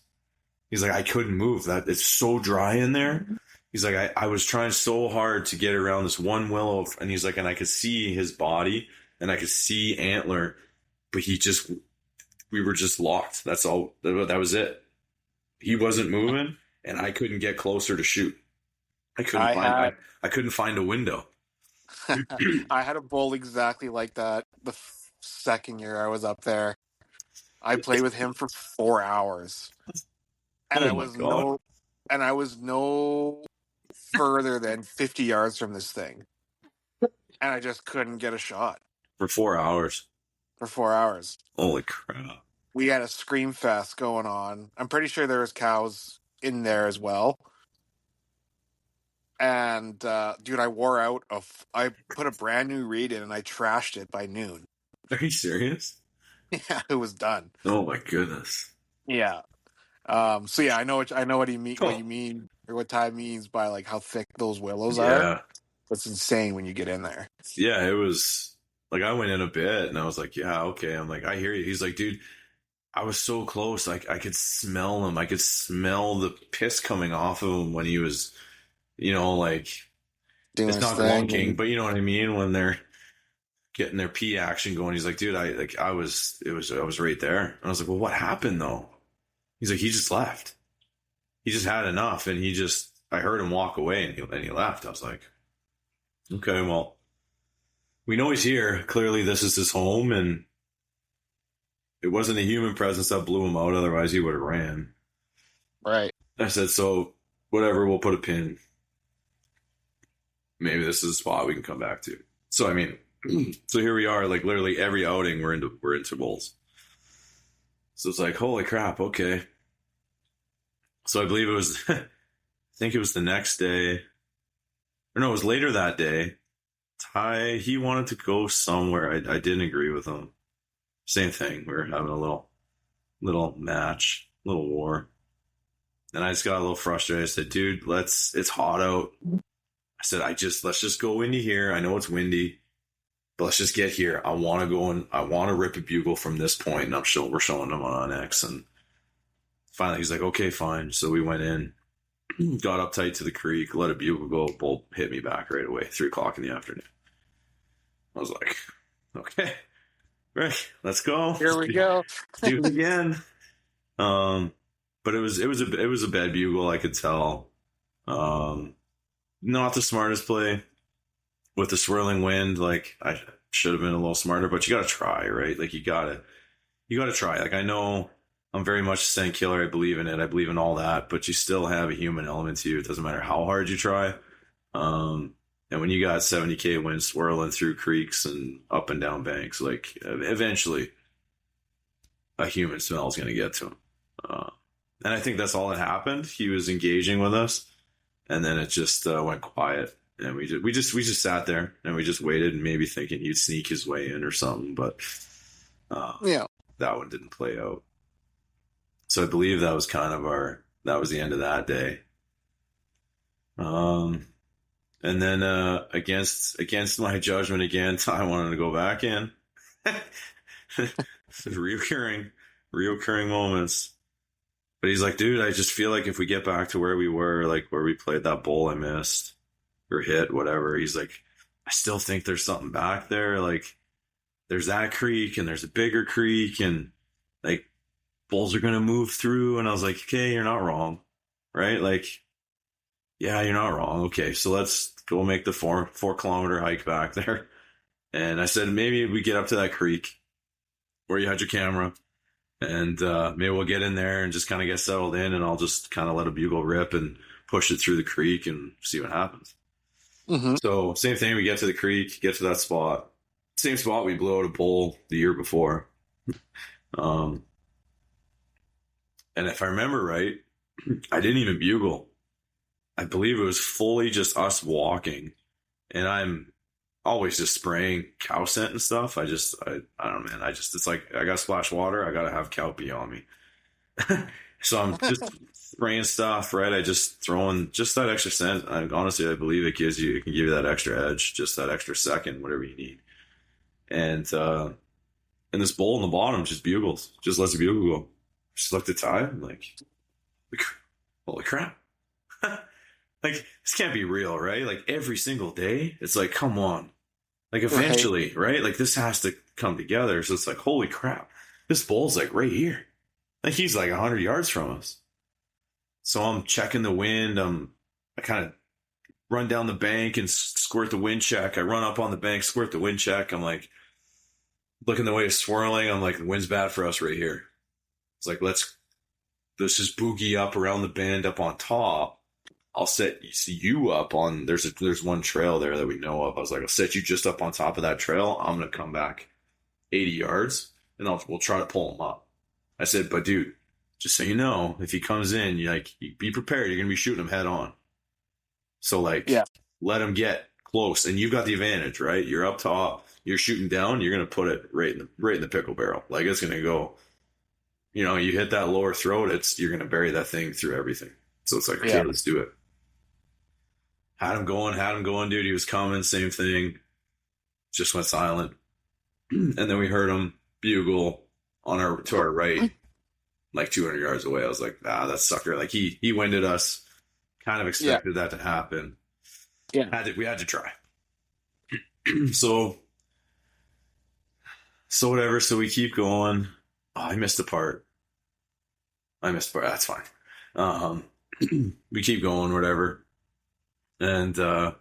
He's like, I couldn't move. That it's so dry in there. He's like, I was trying so hard to get around this one willow, and he's like, and I could see his body, and I could see antler, but we were just locked. That's all. That was it. He wasn't moving, and I couldn't get closer to shoot. I couldn't find a window. I had a bull exactly like that the second year I was up there. I played with him for 4 hours, and Oh my God. I was no further than 50 yards from this thing, and I just couldn't get a shot For 4 hours. for 4 hours. Holy crap. We had a scream fest going on. I'm pretty sure there was cows in there as well. And dude, I wore out I put a brand new reed in and I trashed it by noon. Are you serious? Yeah, it was done. Oh my goodness. Yeah. So yeah, I know what you mean or what Ty means by like how thick those willows are. Yeah. It's insane when you get in there. Yeah, it was like I went in a bit and I was like, yeah, okay. I'm like, I hear you. He's like, dude, I was so close. Like I could smell him. I could smell the piss coming off of him when he was, like Doing it's his not thing. clunking, but you know what I mean? When they're getting their pee action going, he's like, dude, I was right there. And I was like, well, what happened though? He's like, he just left. He just had enough. And I heard him walk away and he left. I was like, okay, well, we know he's here. Clearly this is his home, and it wasn't a human presence that blew him out. Otherwise he would have ran. Right. I said, so whatever, we'll put a pin. Maybe this is a spot we can come back to. So, I mean, so here we are, like literally every outing we're into bulls. So it's like, holy crap. Okay. So I believe I think it was the next day, or no, it was later that day. Ty, he wanted to go somewhere. I didn't agree with him. Same thing. We were having a little match, little war. And I just got a little frustrated. I said, dude, it's hot out. I said, let's just go windy here. I know it's windy, but let's just get here. I want to go and I want to rip a bugle from this point. And we're showing them on X. And finally he's like, okay, fine. So we went in, got up tight to the creek, let a bugle go. Bull hit me back right away, 3:00 in the afternoon. I was like, okay, Rick, let's go. Here we go. Do it again. But it was a bad bugle. I could tell. Not the smartest play with the swirling wind. Like I should have been a little smarter, but you got to try, right? Like you got to try. Like I know I'm very much a scent killer. I believe in it. I believe in all that, but you still have a human element to you. It doesn't matter how hard you try. And when you got 70K wind swirling through creeks and up and down banks, like eventually a human smell is going to get to him. And I think that's all that happened. He was engaging with us, and then it just went quiet. And we just sat there and we just waited, and maybe thinking he'd sneak his way in or something. But Yeah. that one didn't play out. So I believe that was that was the end of that day. And then against my judgment again, I wanted to go back in. reoccurring moments. But he's like, dude, I just feel like if we get back to where we were, like where we played that bowl I missed or hit, whatever, he's like, I still think there's something back there. Like there's that creek and there's a bigger creek and like bulls are going to move through. And I was like, okay, you're not wrong. Right? Like, yeah, you're not wrong. Okay. So let's go make the 4 kilometer hike back there. And I said, maybe we get up to that creek where you had your camera. And maybe we'll get in there and just kind of get settled in, and I'll just kind of let a bugle rip and push it through the creek and see what happens. Mm-hmm. So same thing, we get to the creek, get to that spot. Same spot we blew out a bull the year before. And if I remember right, I didn't even bugle. I believe it was fully just us walking. And I'm always just spraying cow scent and stuff. I don't know, man. It's like I got splash water. I got to have cow pee on me. So I'm just spraying stuff, right? I just throwing just that extra scent. Honestly, I believe it can give you that extra edge, just that extra second, whatever you need. And And this bull in the bottom just bugles, just lets the bugle go. Just looked at Ty, and like, holy crap. Like, this can't be real, right? Like, every single day, it's like, come on. Like, eventually, right? Like, this has to come together. So it's like, holy crap. This bull's like right here. Like, he's like 100 yards from us. So I'm checking the wind. I kind of run down the bank and squirt the wind check. I run up on the bank, squirt the wind check. I'm like, looking the way it's swirling. I'm like, the wind's bad for us right here. It's like, let's just boogie up around the bend up on top. I'll set you up on, there's one trail there that we know of. I was like, I'll set you just up on top of that trail. I'm going to come back 80 yards and we'll try to pull him up. I said, but dude, just so you know, if he comes in, you be prepared. You're going to be shooting him head on. So like, let him get close, and you've got the advantage, right? You're up top, you're shooting down, you're going to put it right in the pickle barrel. Like, it's going to go, you hit that lower throat, you're going to bury that thing through everything. So it's like, okay, let's do it. Had him going, dude. He was coming, same thing. Just went silent. And then we heard him bugle to our right, like 200 yards away. I was like, that sucker. Like, he winded us. Kind of expected that to happen. Yeah. We had to try. So whatever. So we keep going. Oh, I missed a part. That's fine. We keep going, whatever. And I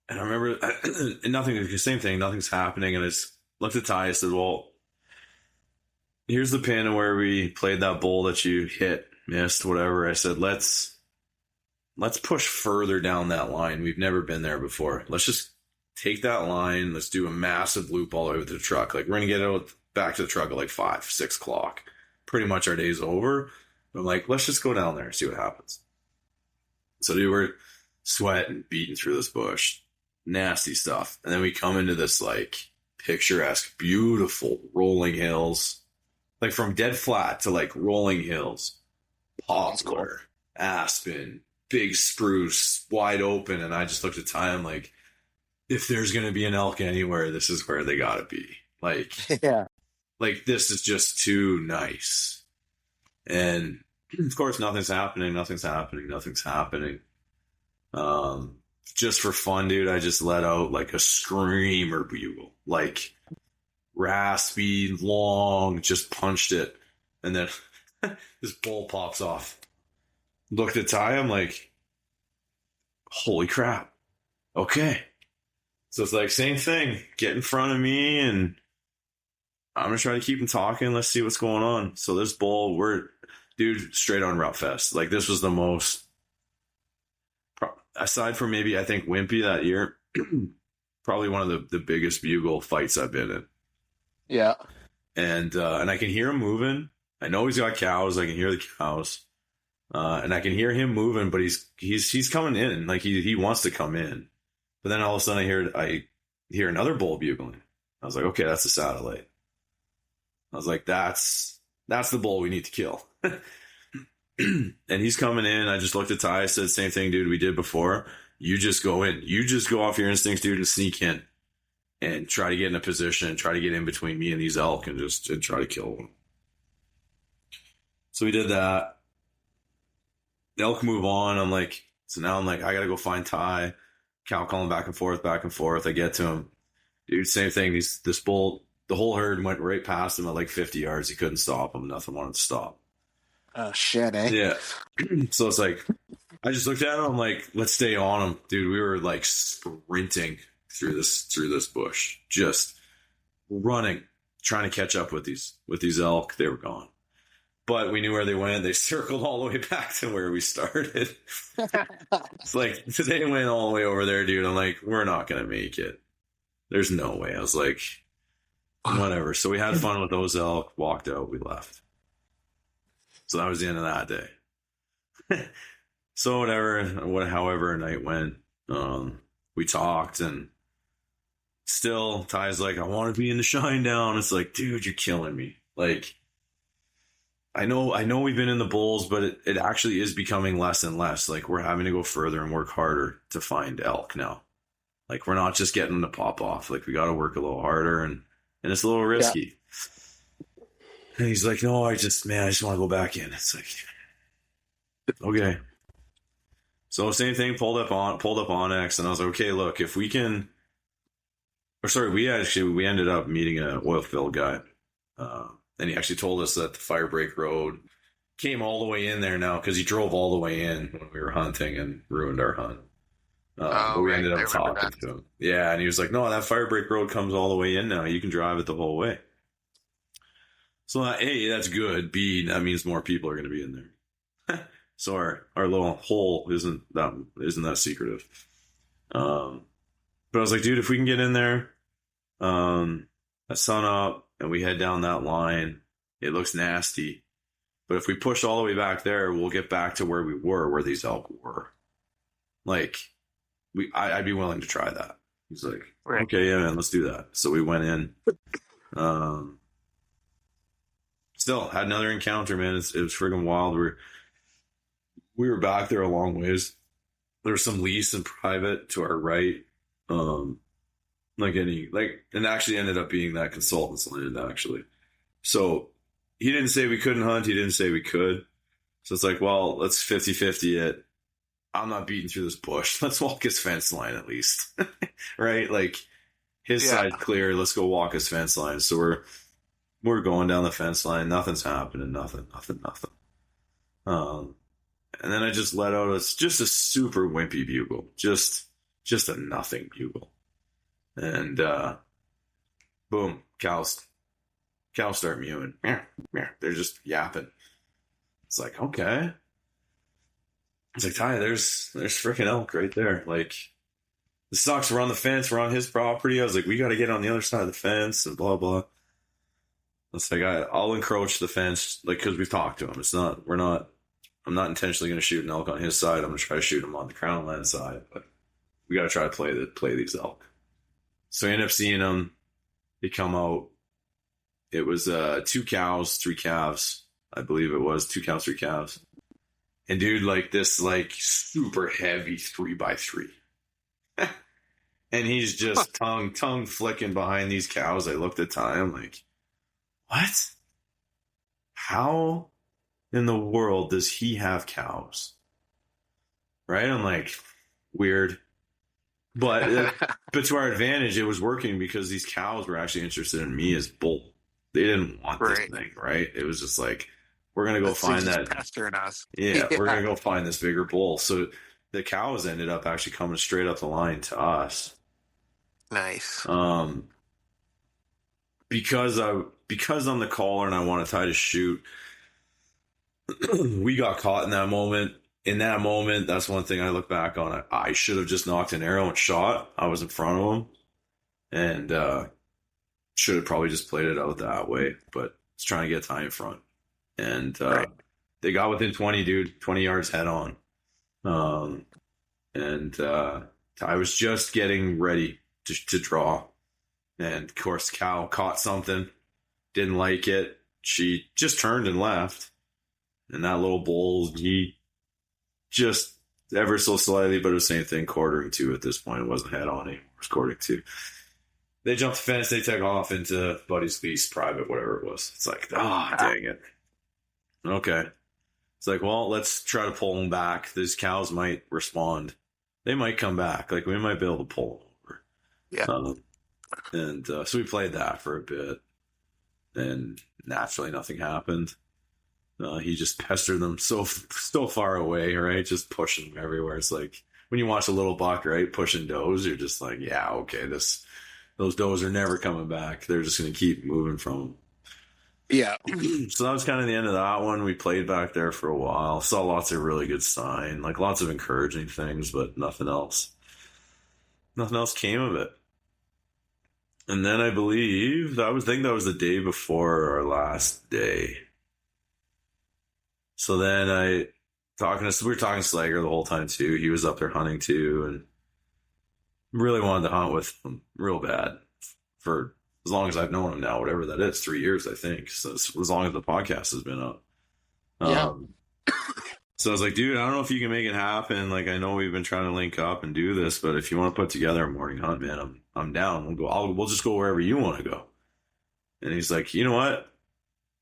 remember, the same thing, nothing's happening. And I just looked at Ty, I said, well, here's the pin where we played that bowl that you missed, whatever. I said, let's push further down that line. We've never been there before. Let's just take that line. Let's do a massive loop all the way to the truck. Like, we're going to get out back to the truck at like 5, 6 o'clock. Pretty much our day's over. I'm like, let's just go down there and see what happens. So dude, we're sweating, beating through this bush. Nasty stuff. And then we come into this like picturesque, beautiful rolling hills. Like, from dead flat to like rolling hills. Poplar, aspen, big spruce, wide open. And I just looked at Ty, I'm like, if there's going to be an elk anywhere, this is where they got to be. Like, like, this is just too nice. And of course, nothing's happening. Just for fun, dude, I just let out like a screamer bugle, like raspy, long, just punched it. And then this bull pops off. Looked at Ty, I'm like, holy crap. Okay. So it's like, same thing. Get in front of me, and I'm going to try to keep him talking. Let's see what's going on. So this bull, dude, straight on route fest. Like, this was the most, aside from maybe, I think, Wimpy that year, probably one of the biggest bugle fights I've been in. Yeah. And I can hear him moving. I know he's got cows. I can hear the cows. And I can hear him moving, but he's coming in. Like, he wants to come in. But then all of a sudden I hear another bull bugling. I was like, okay, that's a satellite. I was like, that's the bull we need to kill. And he's coming in. I just looked at Ty. I said, same thing, dude, we did before. You just go in. You just go off your instincts, dude, and sneak in. And try to get in a position and try to get in between me and these elk and try to kill them. So we did that. The elk move on. Now I'm like, I got to go find Ty. Cow calling back and forth. I get to him. Dude, same thing. This bull, the whole herd went right past him at like 50 yards. He couldn't stop him. Nothing wanted to stop. Oh, shit, eh? Yeah. So it's like, I just looked at him. I'm like, let's stay on him. Dude, we were like sprinting through this bush, just running, trying to catch up with these elk. They were gone, but we knew where they went. They circled all the way back to where we started. It's like, they went all the way over there, dude. I'm like, we're not gonna make it. There's no way. I was like, whatever. So we had fun with those elk, walked out, we left. So that was the end of that day. So however a night went, we talked, and still Ty's like, I want to be in the shine down. It's like, dude, you're killing me. Like, I know we've been in the bulls, but it actually is becoming less and less. Like, we're having to go further and work harder to find elk now. Like, we're not just getting them to pop off. Like, we got to work a little harder. And and it's a little risky. And he's like, no, I just want to go back in. It's like, okay. So same thing, pulled up Onyx, and I was like, okay, look, if we can, we ended up meeting an oil field guy, and he actually told us that the Firebreak Road came all the way in there now because he drove all the way in when we were hunting and ruined our hunt. But we ended up talking to him. Yeah, and he was like, no, that Firebreak Road comes all the way in now. You can drive it the whole way. So A, that's good. B, that means more people are going to be in there. So our little hole isn't that secretive. But I was like, dude, if we can get in there at sun up and we head down that line, it looks nasty. But if we push all the way back there, we'll get back to where we were, where these elk were. Like, I'd be willing to try that. He's like, okay, yeah, man, let's do that. So we went in. Still had another encounter, man. It was friggin' wild. We were back there a long ways. There was some lease and private to our right. And actually ended up being that consultant's land, actually. So he didn't say we couldn't hunt. He didn't say we could. So it's like, well, let's 50-50 it. I'm not beating through this bush. Let's walk his fence line at least. Right? Like, his side's clear. Let's go walk his fence line. So we're going down the fence line. Nothing's happening. Nothing. And then I just let out just a super wimpy bugle. Just a nothing bugle. And boom, cows start mewing. They're just yapping. It's like, okay. It's like, Ty, there's freaking elk right there. Like, the sucks. We're on the fence. We're on his property. I was like, we got to get on the other side of the fence and blah, blah. It's like, I'll encroach the fence, like, because we've talked to him. I'm not intentionally going to shoot an elk on his side. I'm going to try to shoot him on the Crown Land side, but we got to try to play these elk. So I end up seeing them. They come out. It was 2 cows, 3 calves. I believe it was 2 cows, 3 calves. And dude, like this, like super heavy 3x3. And he's just tongue flicking behind these cows. I looked at Ty. I'm like, what? How in the world does he have cows? Right? I'm like, weird. But to our advantage, it was working because these cows were actually interested in me as bull. They didn't want this thing, right? It was just like, we're going to go find that. Pestering us. Yeah, we're going to go find this bigger bull. So the cows ended up actually coming straight up the line to us. Nice. Because I'm the caller and I want to try to shoot, we got caught in that moment. In that moment, that's one thing I look back on. I should have just knocked an arrow and shot. I was in front of him. And should have probably just played it out that way. But it's trying to get Ty in front. And they got within 20, dude. 20 yards head on. I was just getting ready to draw. And, of course, cow caught something. Didn't like it. She just turned and left. And that little bull, he just ever so slightly, but it was the same thing, quartering 2 at this point. It wasn't head on anymore. It was quartering 2. They jumped the fence. They took off into Buddy's lease, private, whatever it was. It's like, dang it. Okay. It's like, well, let's try to pull them back. These cows might respond. They might come back. Like, we might be able to pull them over. Yeah. So we played that for a bit. And naturally, nothing happened. He just pestered them so far away, right? Just pushing them everywhere. It's like, when you watch a little buck, right, pushing does, you're just like, yeah, okay, those does are never coming back. They're just going to keep moving from them. Yeah. So that was kind of the end of that one. We played back there for a while. Saw lots of really good sign, like lots of encouraging things, but nothing else. Nothing else came of it. And then I believe that was the day before our last day. So then we were talking Slager the whole time too. He was up there hunting too, and really wanted to hunt with him real bad for as long as I've known him now, whatever that is, 3 years, I think. So as long as the podcast has been up. So I was like, dude, I don't know if you can make it happen. Like, I know we've been trying to link up and do this, but if you want to put together a morning hunt, man, I'm down. We'll just go wherever you want to go. And he's like, you know what?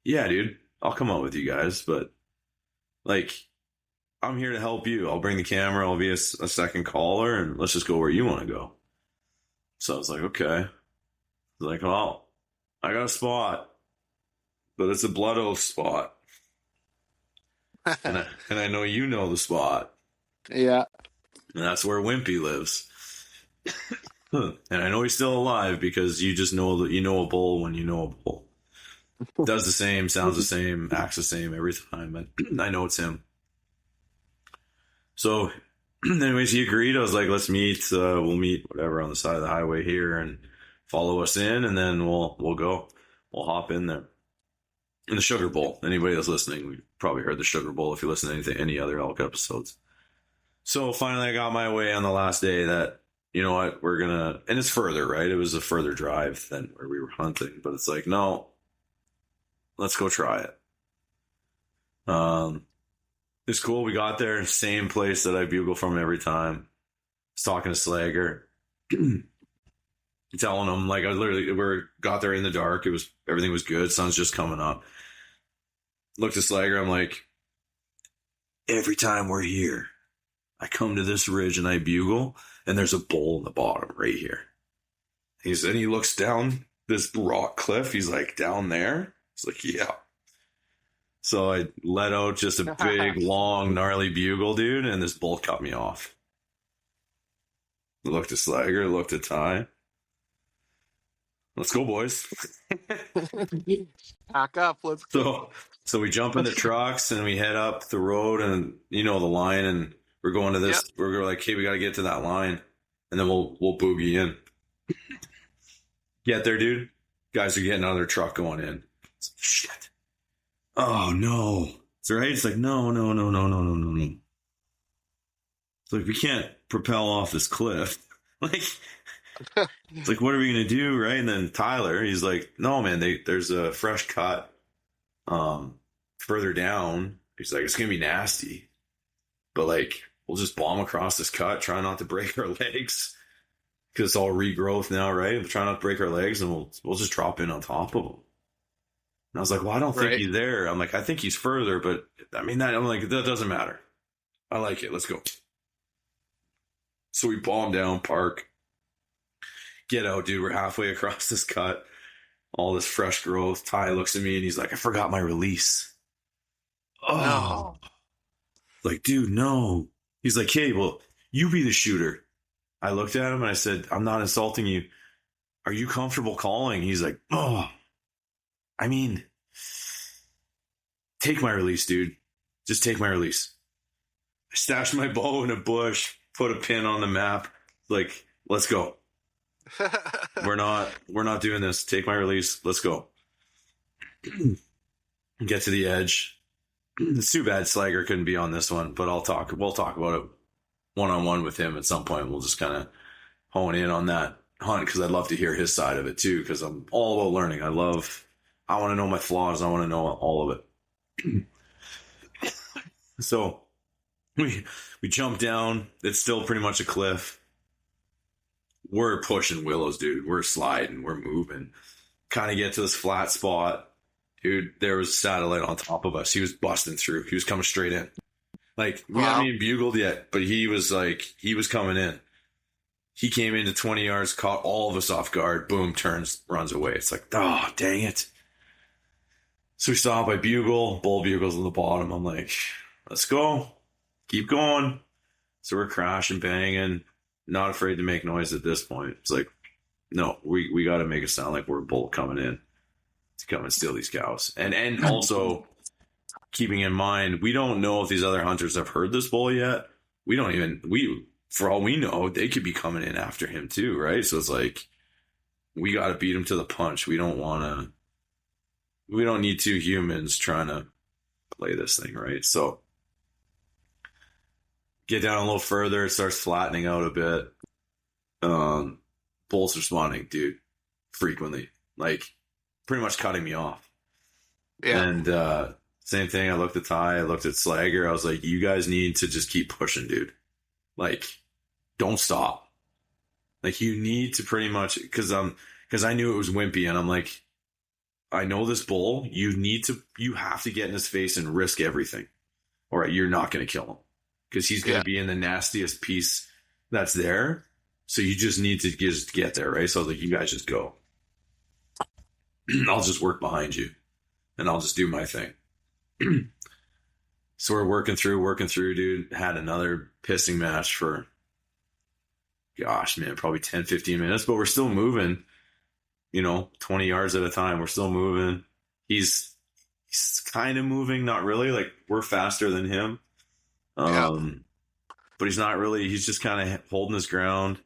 Yeah, dude, I'll come out with you guys, but like, I'm here to help you. I'll bring the camera. I'll be a second caller, and let's just go where you want to go. So I was like, okay. I was like, well, I got a spot, but it's a Blood Oath spot, and I know you know the spot. Yeah. And that's where Wimpy lives. And I know he's still alive because you just know that you know a bull when you know a bull. Does the same, sounds the same, acts the same every time. And I know it's him. So, anyways, he agreed. I was like, let's meet. We'll meet whatever on the side of the highway here and follow us in, and then we'll go. We'll hop in there. In the Sugar Bowl. Anybody that's listening, we probably heard the Sugar Bowl if you listen to any other elk episodes. So finally, I got my way on the last day that, you know what, we're gonna, and it's further, right? It was a further drive than where we were hunting, but it's like, no, let's go try it. It's cool. We got there, same place that I bugle from every time. I was talking to Slager, telling him, like, we got there in the dark. Everything was good. Sun's just coming up. Looked at Slager. I'm like, every time we're here, I come to this ridge and I bugle, and there's a bull in the bottom right here. And he looks down this rock cliff. He's like, down there? It's like, yeah. So I let out just a big, long, gnarly bugle, dude, and this bull cut me off. Looked at Slager, looked at Ty. Let's go, boys. Pack up. Let's go. So we jump in the trucks and we head up the road, and you know the line, and we're going to this. Yep. We're like, hey, we got to get to that line, and then we'll boogie in. Get there, dude. Guys are getting out of their truck going in. It's like, shit. Oh no. It's right. It's like, no. It's like, we can't propel off this cliff. Like, it's like, what are we gonna do, right? And then Tyler, he's like, no, man, there's a fresh cut further down. He's like, it's gonna be nasty, but like, we'll just bomb across this cut, try not to break our legs, because it's all regrowth now, right? We'll try not to break our legs, and we'll just drop in on top of them. And I was like, well, I don't think he's there. I'm like, I think he's further, but I mean, I'm like, that doesn't matter. I like it. Let's go. So we bomb down, park, get out, dude. We're halfway across this cut, all this fresh growth. Ty looks at me and he's like, I forgot my release. Oh, no. Like, dude, no. He's like, hey, well, you be the shooter. I looked at him and I said, I'm not insulting you. Are you comfortable calling? He's like, oh, I mean, take my release, dude. Just take my release. I stashed my bow in a bush, put a pin on the map. Like, let's go. We're not doing this. Take my release. Let's go. Get to the edge. It's too bad Slager couldn't be on this one, but we'll talk about it one-on-one with him at some point. We'll just kind of hone in on that hunt, because I'd love to hear his side of it too, because I'm all about learning. I want to know my flaws. I want to know all of it. So we jump down. It's still pretty much a cliff. We're pushing willows, dude. We're sliding. We're moving. Kind of get to this flat spot. Dude, there was a satellite on top of us. He was busting through. He was coming straight in. Like, we haven't even bugled yet, but he was coming in. He came into 20 yards, caught all of us off guard. Boom, turns, runs away. It's like, oh, dang it. So we stop by bugle. Bull bugles on the bottom. I'm like, let's go. Keep going. So we're crashing, banging. Not afraid to make noise at this point. It's like, no, we got to make it sound like we're a bull coming in to come and steal these cows. And also keeping in mind, we don't know if these other hunters have heard this bull yet. For all we know, they could be coming in after him too, right? So it's like, we got to beat him to the punch. We don't need two humans trying to play this thing, right? So get down a little further, it starts flattening out a bit. Bulls responding, dude, frequently, like pretty much cutting me off. Yeah. And same thing, I looked at Ty, I looked at Slager, I was like, you guys need to just keep pushing, dude. Like, don't stop. Like, you need to pretty much, because I knew it was wimpy, and I'm like, I know this bull. You have to get in his face and risk everything, or you're not going to kill him because he's going Yeah. to be in the nastiest piece that's there. So you just need to just get there, right? So I was like, you guys just go. I'll just work behind you, and I'll just do my thing. So we're working through, dude. Had another pissing match for, gosh, man, probably 10, 15 minutes, but we're still moving, 20 yards at a time. We're still moving. He's kind of moving, not really. Like, we're faster than him. Yeah. But he's not really, he's just kind of holding his ground.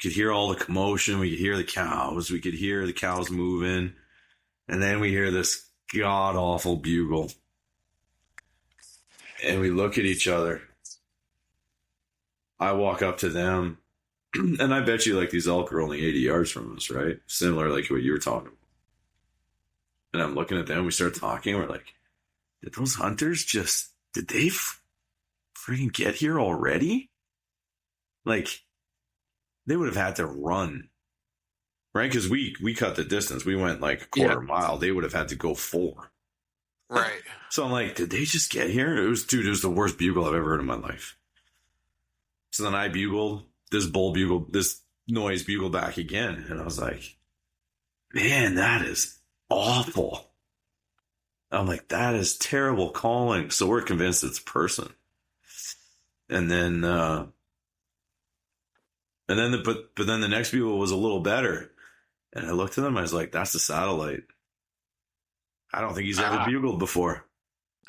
Could hear all the commotion. We could hear the cows. We could hear the cows moving. And then we hear this god awful bugle. And we look at each other. I walk up to them. And I bet you like these elk are only 80 yards from us, right? Similar like what you were talking about. And I'm looking at them. We start talking. We're like, did those hunters did they freaking get here already? Like, they would have had to run, right? Because we cut the distance. We went like a quarter mile. They would have had to go 4. Right. So I'm like, did they just get here? It was the worst bugle I've ever heard in my life. So then I bugled, this noise bugled back again. And I was like, man, that is awful. I'm like, that is terrible calling. So we're convinced it's a person. And then, but then the next bugle was a little better. And I looked at them, I was like, that's the satellite. I don't think he's ever bugled before.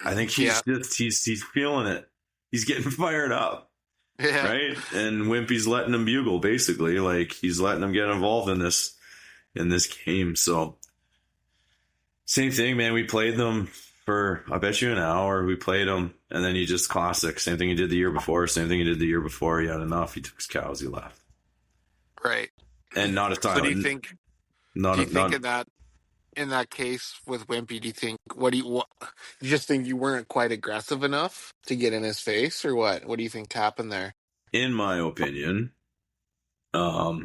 I think he's feeling it. He's getting fired up. Yeah. Right? And Wimpy's letting him bugle, basically. Like, he's letting him get involved in this game. So same thing, man. We played them for, I bet you, an hour. We played them, and then he just classic. Same thing he did the year before. Same thing he did the year before. He had enough. He took his cows. He left. Right. And not a time. So do you think in that case with Wimpy, do you think you just think you weren't quite aggressive enough to get in his face, or what? What do you think happened there? In my opinion, I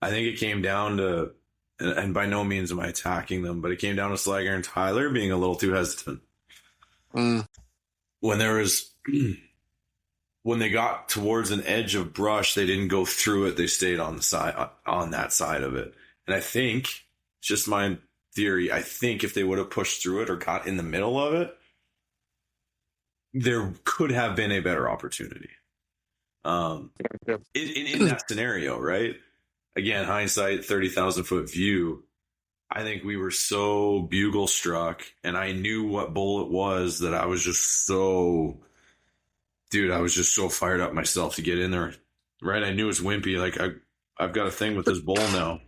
think it came down to, and by no means am I attacking them, but it came down to Slager and Tyler being a little too hesitant. When they got towards an edge of brush, they didn't go through it. They stayed on the side, on that side of it. And I think, it's just my theory, I think if they would have pushed through it or got in the middle of it, there could have been a better opportunity. In that scenario, right? Again, hindsight, 30,000 foot view. I think we were so bugle struck, and I knew what bull it was that I was just so fired up myself to get in there. Right? I knew it was Wimpy. Like, I've got a thing with this bull now.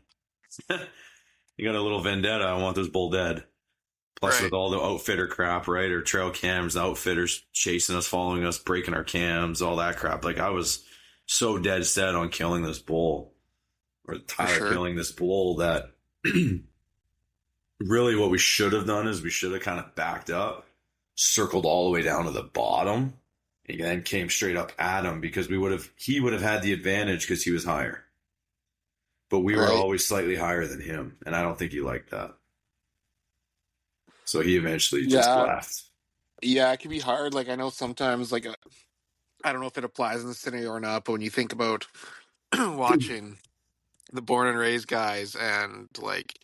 You got a little vendetta. I want this bull dead. Plus, with all the outfitter crap, right? Or trail cams, the outfitters chasing us, following us, breaking our cams, all that crap. Like, I was so dead set on killing this bull, or Tyler killing this bull, that really what we should have done is we should have kind of backed up, circled all the way down to the bottom, and then came straight up at him, because he would have had the advantage because he was higher. But we were always slightly higher than him, and I don't think he liked that. So he eventually just left. Yeah, it can be hard. Like, I know sometimes, like, I don't know if it applies in the scenario or not, but when you think about watching the born and raised guys and, like,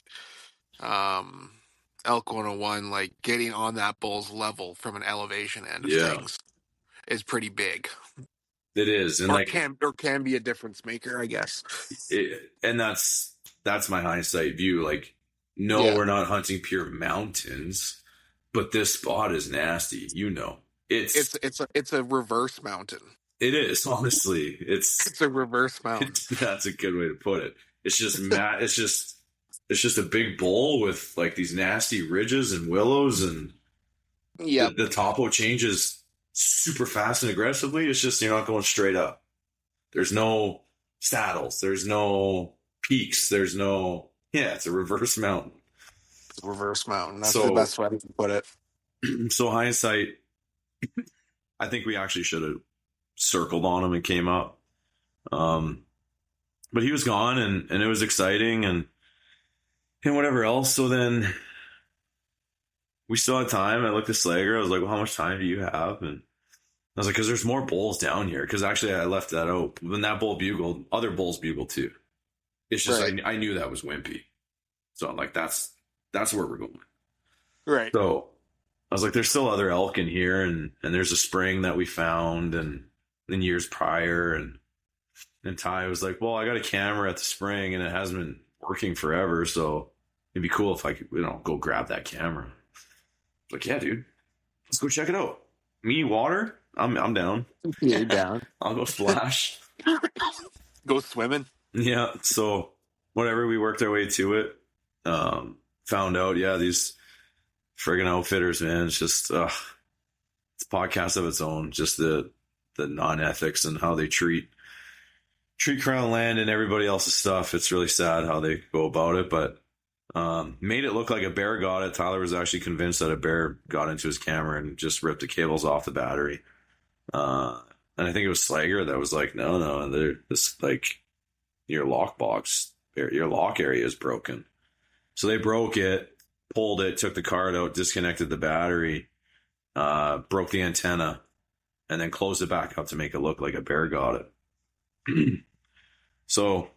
Elk 101, like, getting on that bull's level from an elevation end of things is pretty big. It is, and can be a difference maker, I guess. And that's my hindsight view. Like, no, we're not hunting pure mountains, but this spot is nasty. It's a reverse mountain. It is, honestly. It's a reverse mountain. That's a good way to put it. It's just it's just a big bowl with like these nasty ridges and willows, and the topo changes super fast and aggressively. It's just, you're not going straight up. There's no saddles. There's no peaks. There's no... Yeah, it's a reverse mountain. It's a reverse mountain. That's the best way to put it. So hindsight, I think we actually should have circled on him and came up. But he was gone, and it was exciting. And and whatever else. So then we still had time. I looked at Slager. I was like, well, how much time do you have? And I was like, because there's more bulls down here. Because actually, I left that out. When that bull bugled, other bulls bugled too. It's just Right. I knew that was wimpy. So I'm like, that's where we're going. Right. So I was like, there's still other elk in here, and there's a spring that we found, and in years prior, and Ty was like, well, I got a camera at the spring, and it hasn't been working forever, so it'd be cool if I could, go grab that camera. I was like, yeah, dude, let's go check it out. Me, water, I'm down. You're down. I'll go splash. Go swimming. Yeah, so whatever, we worked our way to it. Found out, yeah, these friggin' outfitters, man, it's just it's a podcast of its own. Just the non-ethics and how they treat crown land and everybody else's stuff. It's really sad how they go about it, but made it look like a bear got it. Tyler was actually convinced that a bear got into his camera and just ripped the cables off the battery. And I think it was Slager that was like, no, and this, like, your lockbox, your lock area is broken. So they broke it, pulled it, took the card out, disconnected the battery, broke the antenna, and then closed it back up to make it look like a bear got it. So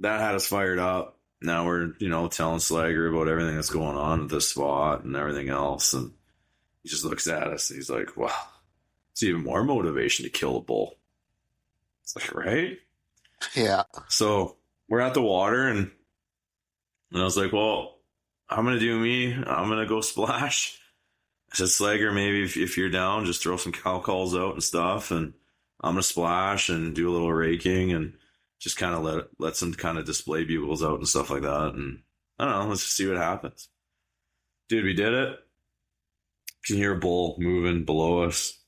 that had us fired up. Now we're, telling Slager about everything that's going on at this spot and everything else. And he just looks at us and he's like, wow, it's even more motivation to kill a bull. It's like, right? Yeah. So we're at the water, and I was like, well, I'm going to do me. I'm going to go splash. I said, Slager, maybe if you're down, just throw some cow calls out and stuff, and I'm going to splash and do a little raking and just kind of let some kind of display bugles out and stuff like that. And I don't know, let's just see what happens. Dude, we did it. You can hear a bull moving below us.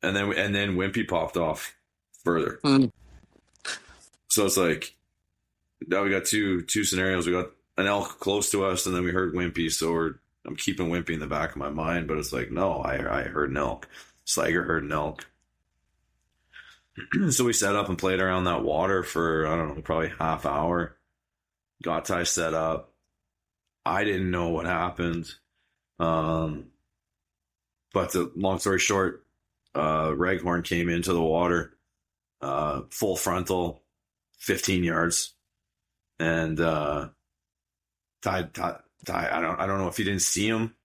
And then Wimpy popped off further. Mm. So it's like, now we got two scenarios. We got an elk close to us, and then we heard Wimpy. So I'm keeping Wimpy in the back of my mind, but it's like, no, I heard an elk. Slager heard an elk. So we set up and played around that water for, I don't know, probably half hour. Got Ty set up. I didn't know what happened. But the long story short, Raghorn came into the water, full frontal, 15 yards. And Ty, I don't know if he didn't see him.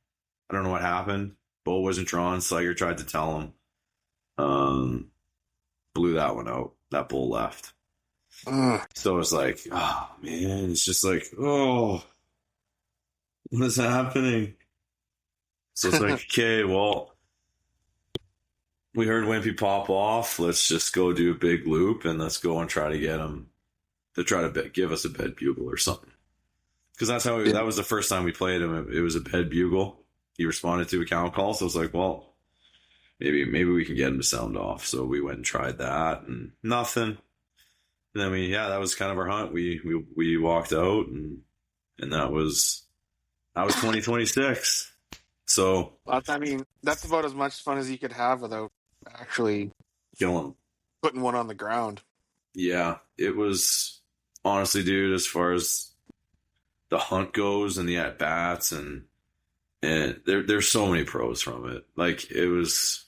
I don't know what happened. Bow wasn't drawn. Slager tried to tell him. Blew that one out. That bull left. So it's like, oh man, it's just like, oh, what's happening? So it's like, okay, well, we heard Wimpy pop off. Let's just go do a big loop, and let's go and try to get him to try to give us a bed bugle or something. Because that's how that was the first time we played him. It was a bed bugle. He responded to a cow call, so it's like, well, maybe we can get him to sound off. So we went and tried that, and nothing. And then that was kind of our hunt. We walked out, and that was 2026. So I mean, that's about as much fun as you could have without actually killing him. putting one on the ground. Yeah, it was, honestly, dude, as far as the hunt goes and the at bats, and there's so many pros from it. Like, it was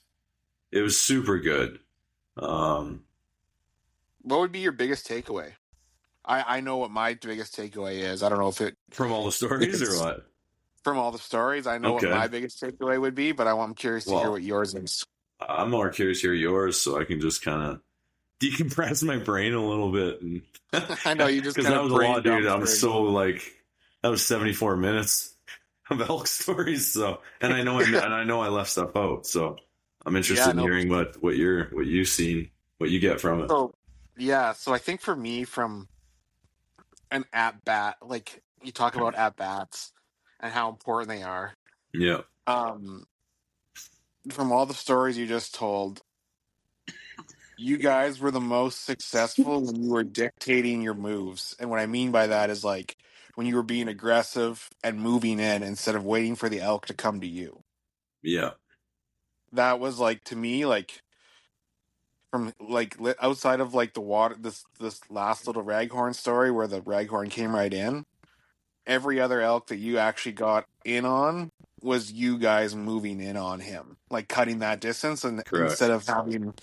super good. What would be your biggest takeaway? I know what my biggest takeaway is. I don't know if it from all the stories or what? From all the stories. I know what my biggest takeaway would be, but I'm curious to hear what yours is. I'm more curious to hear yours, so I can just kind of decompress my brain a little bit. And I know you just because that was a lot, dude. I'm so like, that was 74 minutes of elk stories. So, and I know I left stuff out. So I'm interested in hearing what you've seen, what you get from it. So I think for me, from an at bat, like you talk about at bats and how important they are. Yeah. From all the stories you just told, you guys were the most successful when you were dictating your moves. And what I mean by that is, like, when you were being aggressive and moving in instead of waiting for the elk to come to you. Yeah. That was, like, to me, like, from, like, outside of, like, the water, this last little raghorn story where the raghorn came right in, every other elk that you actually got in on was you guys moving in on him, like cutting that distance, and instead Correct. of having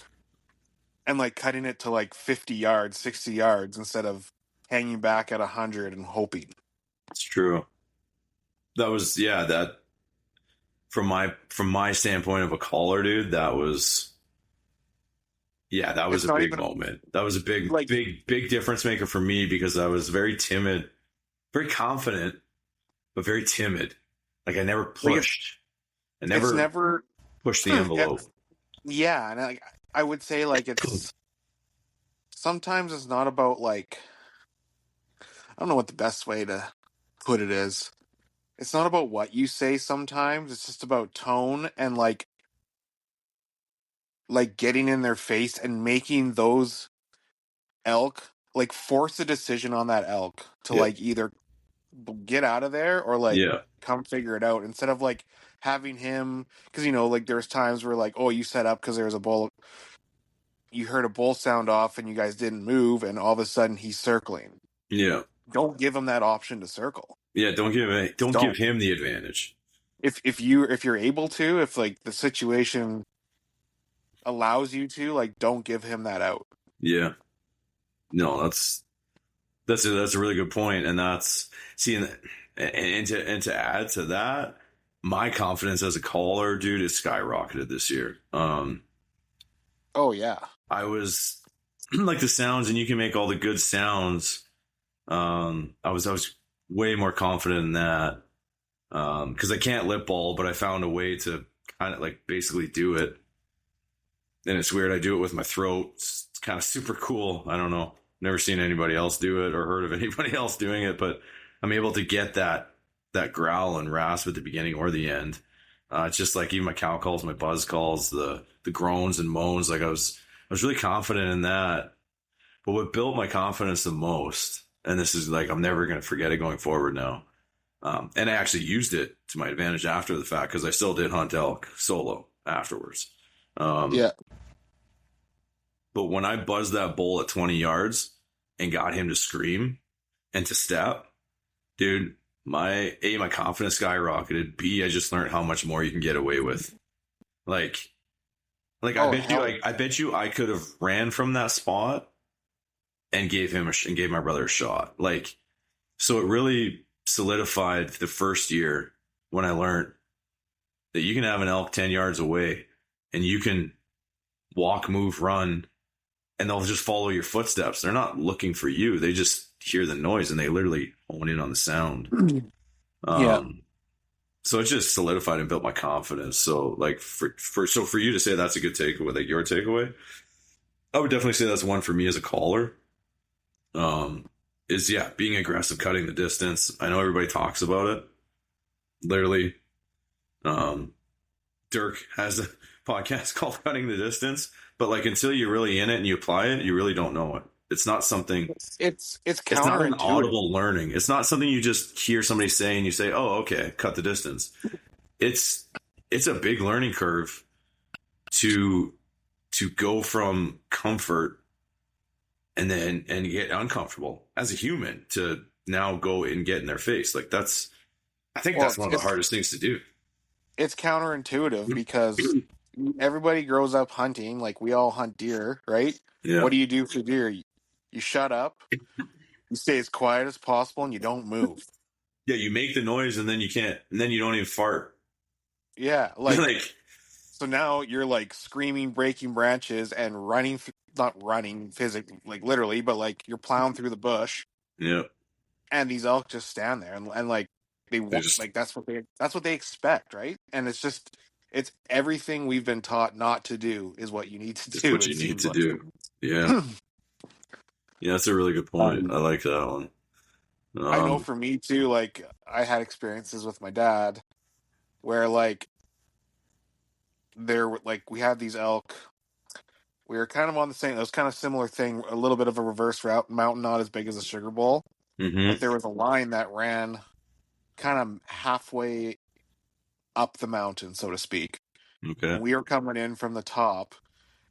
and like cutting it to like 50 yards, 60 yards instead of hanging back at 100 and hoping. It's true. That was yeah, that from my standpoint of a caller, dude, that was yeah, that was It's a not big even moment. That was a big, like big difference maker for me because I was very timid, very confident, but very timid. Like I never like pushed. I it's never never pushed the envelope. yeah, and I would say like it's sometimes it's not about like I don't know what the best way to put it is. It's not about what you say sometimes, it's just about tone and like getting in their face and making those elk like force a decision on that elk to Yeah. like either get out of there or like Yeah. come figure it out instead of like having him because like there's times where like oh you set up because there was a bull you heard a bull sound off and you guys didn't move and all of a sudden he's circling. Yeah. Don't give him that option to circle. Yeah. Don't give Don't. him the advantage. If you're able to, if like the situation allows you to, like don't give him that out. Yeah. No, that's a really good point, and that's seeing and to add to that, my confidence as a caller, dude, is skyrocketed this year. Oh yeah. I was like the sounds, and you can make all the good sounds. I was way more confident in that because I can't lip ball, but I found a way to kind of like basically do it. And it's weird. I do it with my throat. It's kind of super cool. I don't know. Never seen anybody else do it or heard of anybody else doing it, but I'm able to get that growl and rasp at the beginning or the end. It's just like even my cow calls, my buzz calls, the groans and moans. Like I was really confident in that. But what built my confidence the most, and this is like I'm never gonna forget it going forward now. And I actually used it to my advantage after the fact because I still did hunt elk solo afterwards. Um, Yeah. but when I buzzed that bull at 20 yards and got him to scream and to step, dude, my confidence skyrocketed. B, I just learned how much more you can get away with. Like, I Oh bet you, hell. I bet you, I could have ran from that spot and gave my brother a shot. Like, so it really solidified the first year when I learned that you can have an elk 10 yards away and you can walk, move, run, and they'll just follow your footsteps. They're not looking for you. They just hear the noise and they literally hone in on the sound. Yeah. So it just solidified and built my confidence. So like for you to say that's a good takeaway, like your takeaway, I would definitely say that's one for me as a caller. Is yeah, being aggressive, cutting the distance. I know everybody talks about it. Literally, Dirk has a podcast called Cutting the Distance, but like until you're really in it and you apply it, you really don't know it. It's not something It's it's not an counterintuitive. audible learning. It's not something you just hear somebody say and you say, "Oh, okay, cut the distance." It's it's a big learning curve to go from comfort and get uncomfortable as a human to now go and get in their face. Like I think Well, that's one of the hardest things to do. it's counterintuitive because everybody grows up hunting. Like we all hunt deer, right? Yeah. What do you do for deer? You shut up, you stay as quiet as possible, and you don't move. Yeah, you make the noise and then you can't, and then you don't even fart. Yeah, like Like, so now you're like screaming, breaking branches, and running. Not running physically, like literally, but like you're plowing through the bush, yeah, and these elk just stand there and like they they want just, like that's what they expect, right? And it's just it's everything we've been taught not to do is what you need to it's do. what It you need seems to like. do. Yeah. Yeah, that's a really good point. um, I like that one. I know Um, for me too. Like I had experiences with my dad where like like we had these elk. We were kind of on the same. It was kind of similar thing. A little bit of a reverse route. Mountain not as big as a sugar bowl, but mm-hmm. there was a line that ran kind of halfway up the mountain, so to speak. Okay. And we were coming in from the top.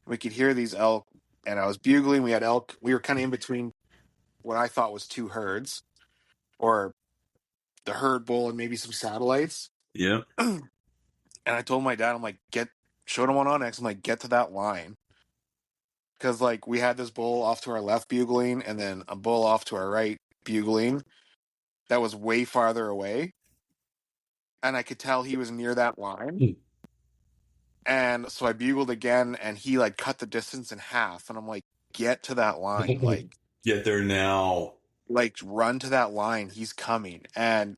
We could hear these elk, and I was bugling. We had elk. We were kind of in between what I thought was two herds, or the herd bull and maybe some satellites. Yeah. And I told my dad, I'm like, showed him on Onyx. I'm like, get to that line. Because, like, we had this bull off to our left bugling and then a bull off to our right bugling that was way farther away. And I could tell he was near that line. And so I bugled again and he, like, cut the distance in half. And I'm like, get to that line. Get there now. Like, run to that line. He's coming. And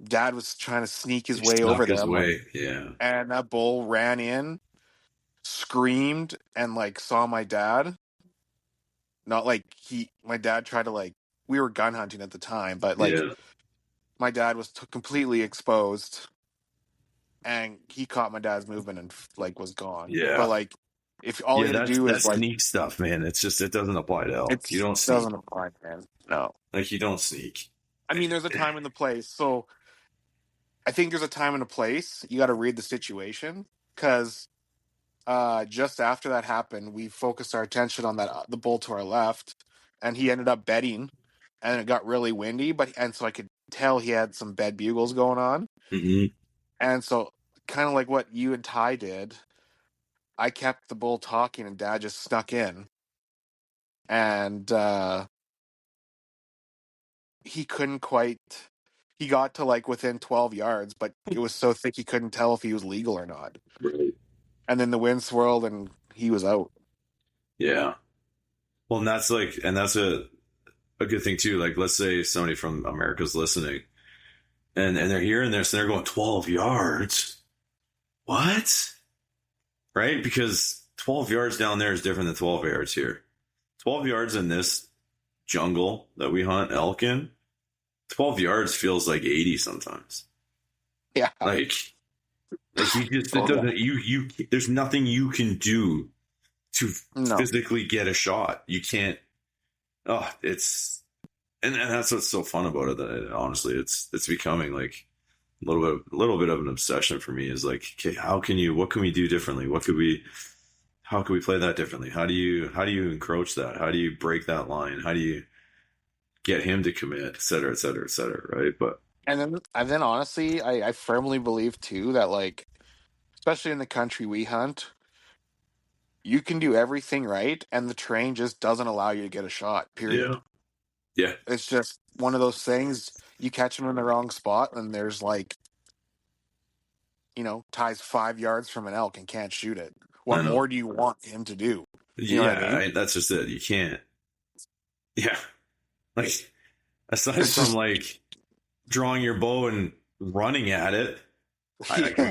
dad was trying to sneak his He way over snuck there. his I'm like, way. Yeah. and that bull ran in, screamed, and like saw my dad. Not like my dad tried to like, we were gun hunting at the time, but like Yeah. my dad was completely exposed, and he caught my dad's movement and like was gone. Yeah. But like, if all he Yeah, had to that's do that is like, sneak stuff, man. It's just, it doesn't apply to elk. it You don't sneak. doesn't apply, man. No, Like, you don't sneak. I mean, there's a time and the place. So I think there's a time and a place. You got to read the situation because just after that happened, we focused our attention on that the bull to our left, and he ended up bedding, and it got really windy. And so I could tell he had some bed bugles going on, Mm-hmm. and so kind of like what you and Ty did, I kept the bull talking, and Dad just snuck in, and he couldn't quite. He got to like within 12 yards, but it was so thick he couldn't tell if he was legal or not. Right. And then the wind swirled, and he was out. Yeah. Well, and that's like, and that's a good thing too. Like, let's say somebody from America's listening and they're hearing this and they're going 12 yards. What? Right? Because 12 yards down there is different than 12 yards here. 12 yards in this jungle that we hunt elk in, 12 yards feels like 80 sometimes. Yeah. Like you just, it doesn't, there's nothing you can do to physically get a shot. You can't, it's, and that's what's so fun about it. That honestly, it's becoming like a little bit of an obsession for me. Is like, okay, what can we do differently? How can we play that differently? How do you encroach that? How do you break that line? How do you get him to commit, et cetera, et cetera, et cetera, right? But and then honestly, I firmly believe too that like, especially in the country we hunt, you can do everything right, and the terrain just doesn't allow you to get a shot. Period. Yeah. It's just one of those things. You catch him in the wrong spot, and there's like, Ty's 5 yards from an elk and can't shoot it. What more do you want him to do? You know what I mean? That's just it. You can't. Yeah. Like, aside from like drawing your bow and running at it,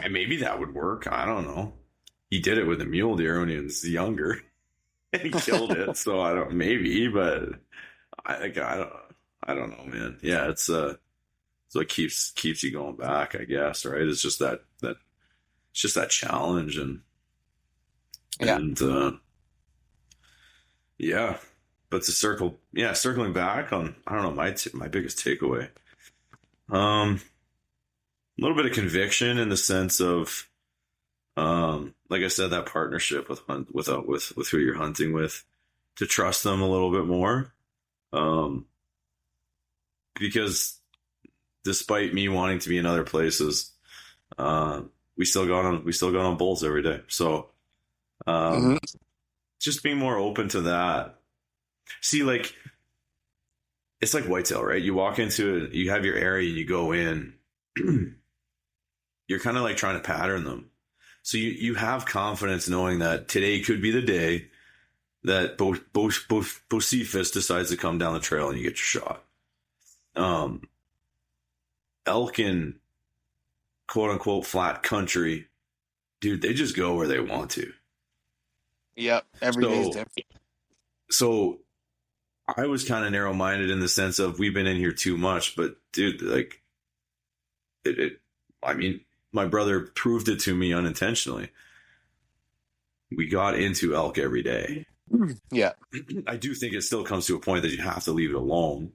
maybe that would work. I don't know. He did it with a mule deer when he was younger and he killed it. So I don't, maybe, but I don't know, man. Yeah. It's so it keeps you going back, I guess. Right. It's just it's just that challenge yeah. But circling back on, I don't know, my biggest takeaway. A little bit of conviction in the sense of, like I said, that partnership with who you're hunting with, to trust them a little bit more. Because despite me wanting to be in other places, we still got on bulls every day. So, just being more open to that. See, like, it's like whitetail, right? You walk into it, you have your area, and you go in. You're kind of like trying to pattern them. So you have confidence knowing that today could be the day that Bocephus decides to come down the trail and you get your shot. Elk in quote unquote flat country, dude, they just go where they want to. Yep. Every day's different. So I was kind of narrow minded in the sense of we've been in here too much, but dude, like I mean, my brother proved it to me unintentionally. We got into elk every day. Yeah. I do think it still comes to a point that you have to leave it alone.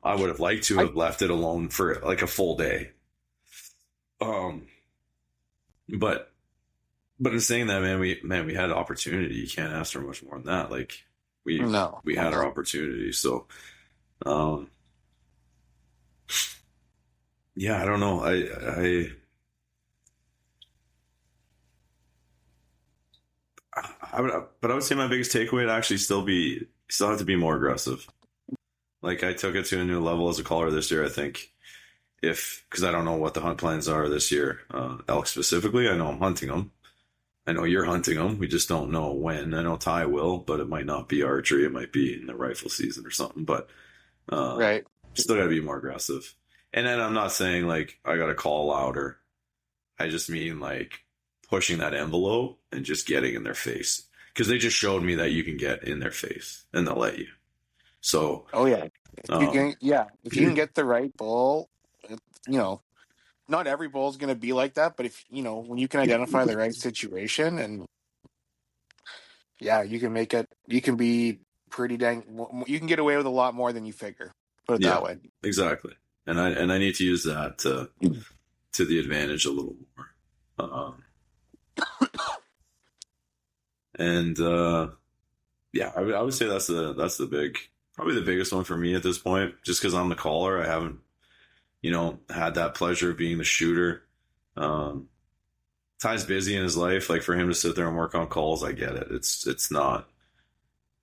I would have liked to have left it alone for like a full day. But in saying that, man, we had opportunity. You can't ask for much more than that. Like we had our opportunity. So, yeah, I don't know. I would, but I would say my biggest takeaway would actually still have to be more aggressive. Like I took it to a new level as a caller this year. I think because I don't know what the hunt plans are this year, elk specifically. I know I'm hunting them. I know you're hunting them. We just don't know when. I know Ty will, but it might not be archery. It might be in the rifle season or something. But um, Right. still got to be more aggressive. And then I'm not saying like I got to call louder. I just mean like pushing that envelope and just getting in their face because they just showed me that you can get in their face and they'll let you. So, Oh yeah. um, If you can get the right bull, you know, not every bull is going to be like that, but if when you can identify the right situation, and yeah, you can make it. You can be pretty dang. You can get away with a lot more than you figure. Put it yeah, that way. exactly. And I need to use that to the advantage a little more. And yeah, I would say that's the probably the biggest one for me at this point. Just because I'm the caller, I haven't had that pleasure of being the shooter. Um, Ty's busy in his life. Like for him to sit there and work on calls, I get it. It's not.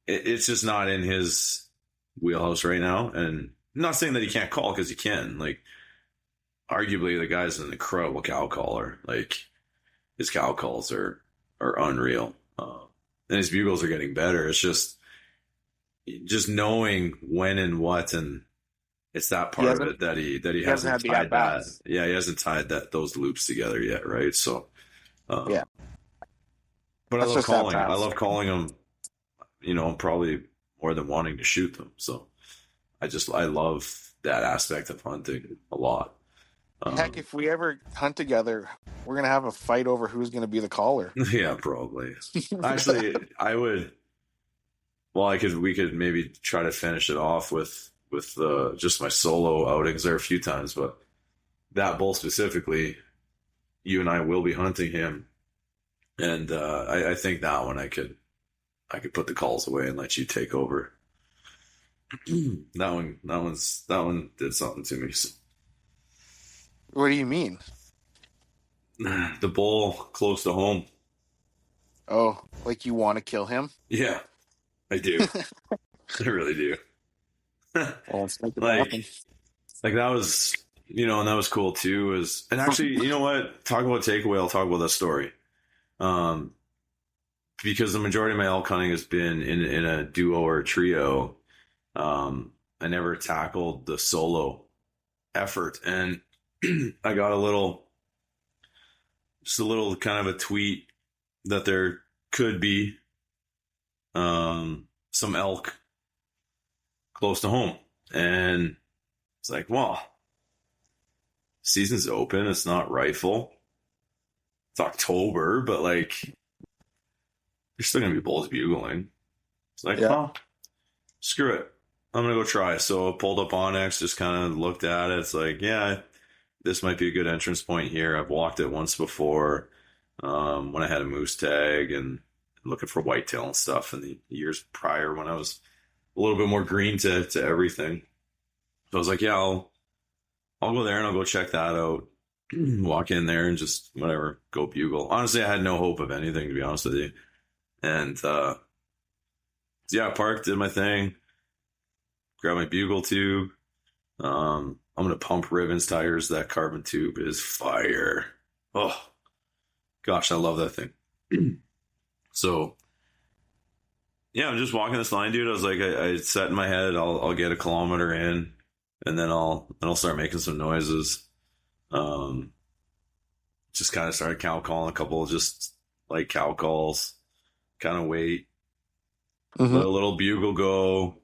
It's just not in his wheelhouse right now. And I'm not saying that he can't call because he can. Like arguably, the guy's an incredible cow caller. Like his cow calls are unreal. And his bugles are getting better. It's just knowing when and what, and it's that He part of hasn't. it that he He hasn't had hasn't the at tied that. bats. Yeah, he hasn't tied those loops together yet, right? So, Yeah, um, but I that's love just at calling. I bats. love calling them. Probably more than wanting to shoot them. So I love that aspect of hunting a lot. Heck, Um, if we ever hunt together, we're gonna have a fight over who's gonna be the caller. yeah, probably. Actually, I would. Well, we could maybe try to finish it off with just my solo outings there a few times, but that bull specifically, you and I will be hunting him, and I think that one I could put the calls away and let you take over. That one did something to me. So, What do you mean? the bull close to home. Oh, like you want to kill him? Yeah, I do. I really do. Well, let's make it like happen. like that was and that was cool too. And actually, you know what? Talk about takeaway. I'll talk about that story. Um, because the majority of my elk hunting has been in a duo or a trio. I never tackled the solo effort, and I got just a little kind of a tweet that there could be some elk close to home, and it's like, well, season's open. It's not rifle. It's October, but like, there's still gonna be bulls bugling. It's like, Yeah. well, screw it. I'm gonna go try. So I pulled up Onyx, just kind of looked at it. It's like, yeah, this might be a good entrance point here. I've walked it once before, when I had a moose tag and looking for whitetail and stuff in the years prior when I was a little bit more green to everything. So I was like, yeah, I'll go there and I'll go check that out. Walk in there and just whatever, go bugle. Honestly, I had no hope of anything, to be honest with you. And yeah, I parked, did my thing, grabbed my bugle tube. I'm gonna pump ribbons tires. That carbon tube is fire. Oh gosh, I love that thing. So yeah, I'm just walking this line, dude. I was like, I set in my head, I'll get a kilometer in, and then I'll start making some noises. Um, just kind of started cow calling a couple of just like cow calls, kind of wait, let a little bugle go.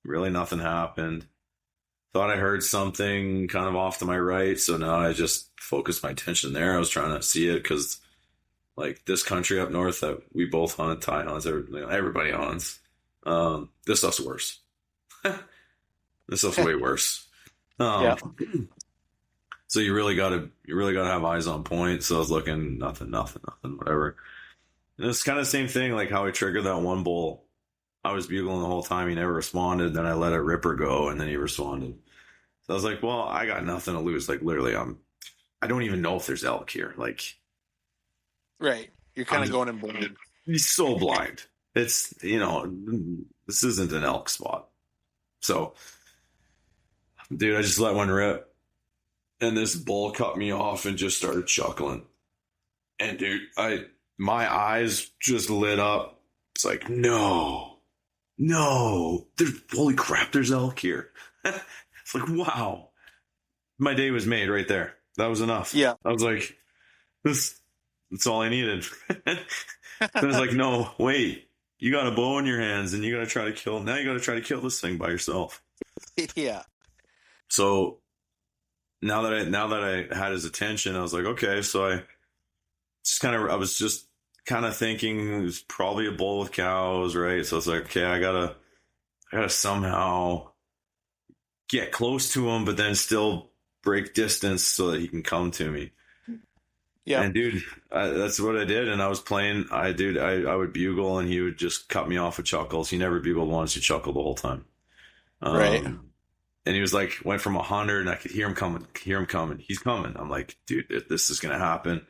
Really, nothing happened. Thought I heard something kind of off to my right, so now I just focused my attention there. I was trying to see it because, like, this country up north that we both hunt, Ty hunts, everybody hunts. This stuff's worse. This stuff's way worse. Yeah. So you really gotta have eyes on point. So I was looking, nothing, whatever. And it's kind of the same thing, like how I triggered that one bull. I was bugling the whole time. He never responded. Then I let a ripper go, and then he responded. So I was like, well, I got nothing to lose. Like literally, I don't even know if there's elk here. Like Right. You're I'm kind of just going in blind. so blind. It's, this isn't an elk spot. So, dude, I just let one rip, and this bull cut me off and just started chuckling. And dude, my eyes just lit up. It's like, no, holy crap, there's elk here. It's like, wow, my day was made right there. That was enough. Yeah. I was like, that's all I needed. Then it's like, no, wait, you got a bow in your hands and you got to try to kill. Now you got to try to kill this thing by yourself. Yeah. So now that I had his attention, I was like, okay. So I was just kind of thinking it was probably a bull with cows, right? So it's like, okay, I gotta somehow get close to him, but then still break distance so that he can come to me. Yeah. And dude, that's what I did. And I was playing. I would bugle, and he would just cut me off with chuckles. He never bugled once; he chuckled the whole time. Right. And he was like, went from 100, and I could hear him coming. He's coming. I'm like, dude, this is gonna happen.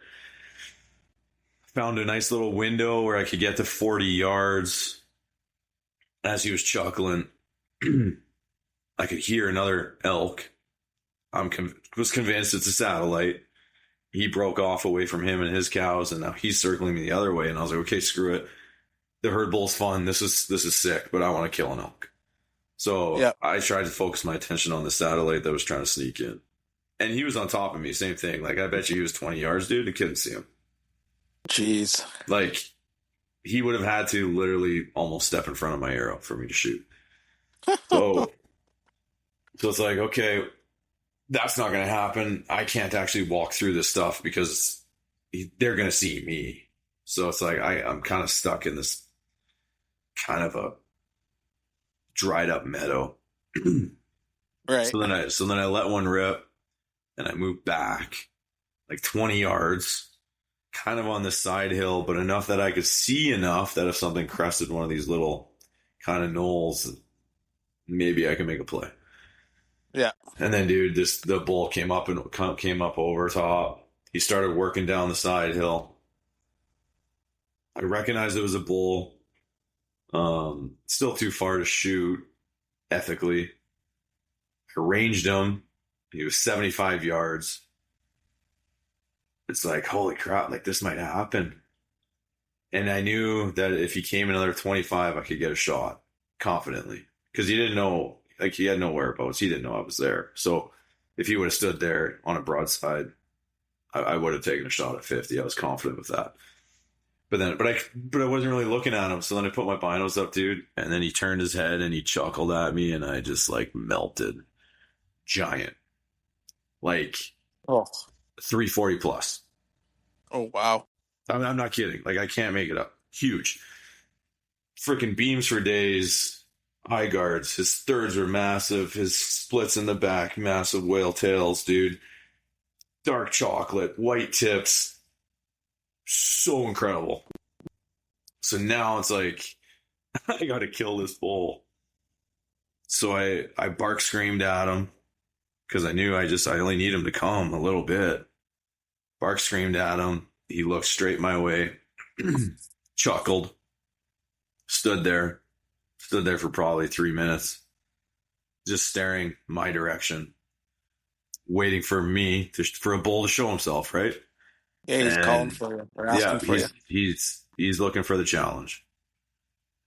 Found a nice little window where I could get to 40 yards. As he was chuckling, I could hear another elk. Was convinced it's a satellite. He broke off away from him and his cows, and now he's circling me the other way. And I was like, okay, screw it. The herd bull's fun. This is sick, but I want to kill an elk. So I tried to focus my attention on the satellite that was trying to sneak in. And he was on top of me, same thing. Like, I bet you he was 20 yards, dude. I couldn't see him. Jeez. Like, he would have had to literally almost step in front of my arrow for me to shoot. So it's like, okay, that's not going to happen. I can't actually walk through this stuff because they're going to see me. So it's like I'm kind of stuck in this kind of a dried up meadow. Right. So then I let one rip, and I moved back like 20 yards, kind of on this side hill, but enough that I could see enough that if something crested one of these little kind of knolls, maybe I can make a play. Yeah. And then, dude, the bull came up over top. He started working down the side hill. I recognized it was a bull. Still too far to shoot ethically. I ranged him. He was 75 yards. It's like, holy crap, like this might happen. And I knew that if he came another 25, I could get a shot confidently. Because he didn't know, like, he had no whereabouts. He didn't know I was there. So if he would have stood there on a broadside, I would have taken a shot at 50. I was confident with that. But I wasn't really looking at him. So then I put my binos up, dude. And then he turned his head and he chuckled at me, and I just like melted. Giant. Like 340 plus. Oh, wow. I'm not kidding. Like, I can't make it up. Huge. Freaking beams for days. Eye guards. His thirds were massive. His splits in the back, massive whale tails, dude. Dark chocolate, white tips. So incredible. So now it's like, I gotta kill this bull. So I bark screamed at him because I knew I only need him to come a little bit. Bark screamed at him. He looked straight my way, chuckled, stood there for probably 3 minutes, just staring my direction, waiting for me for a bull to show himself, right? Yeah, he's calling for you or asking for you. He's looking for the challenge,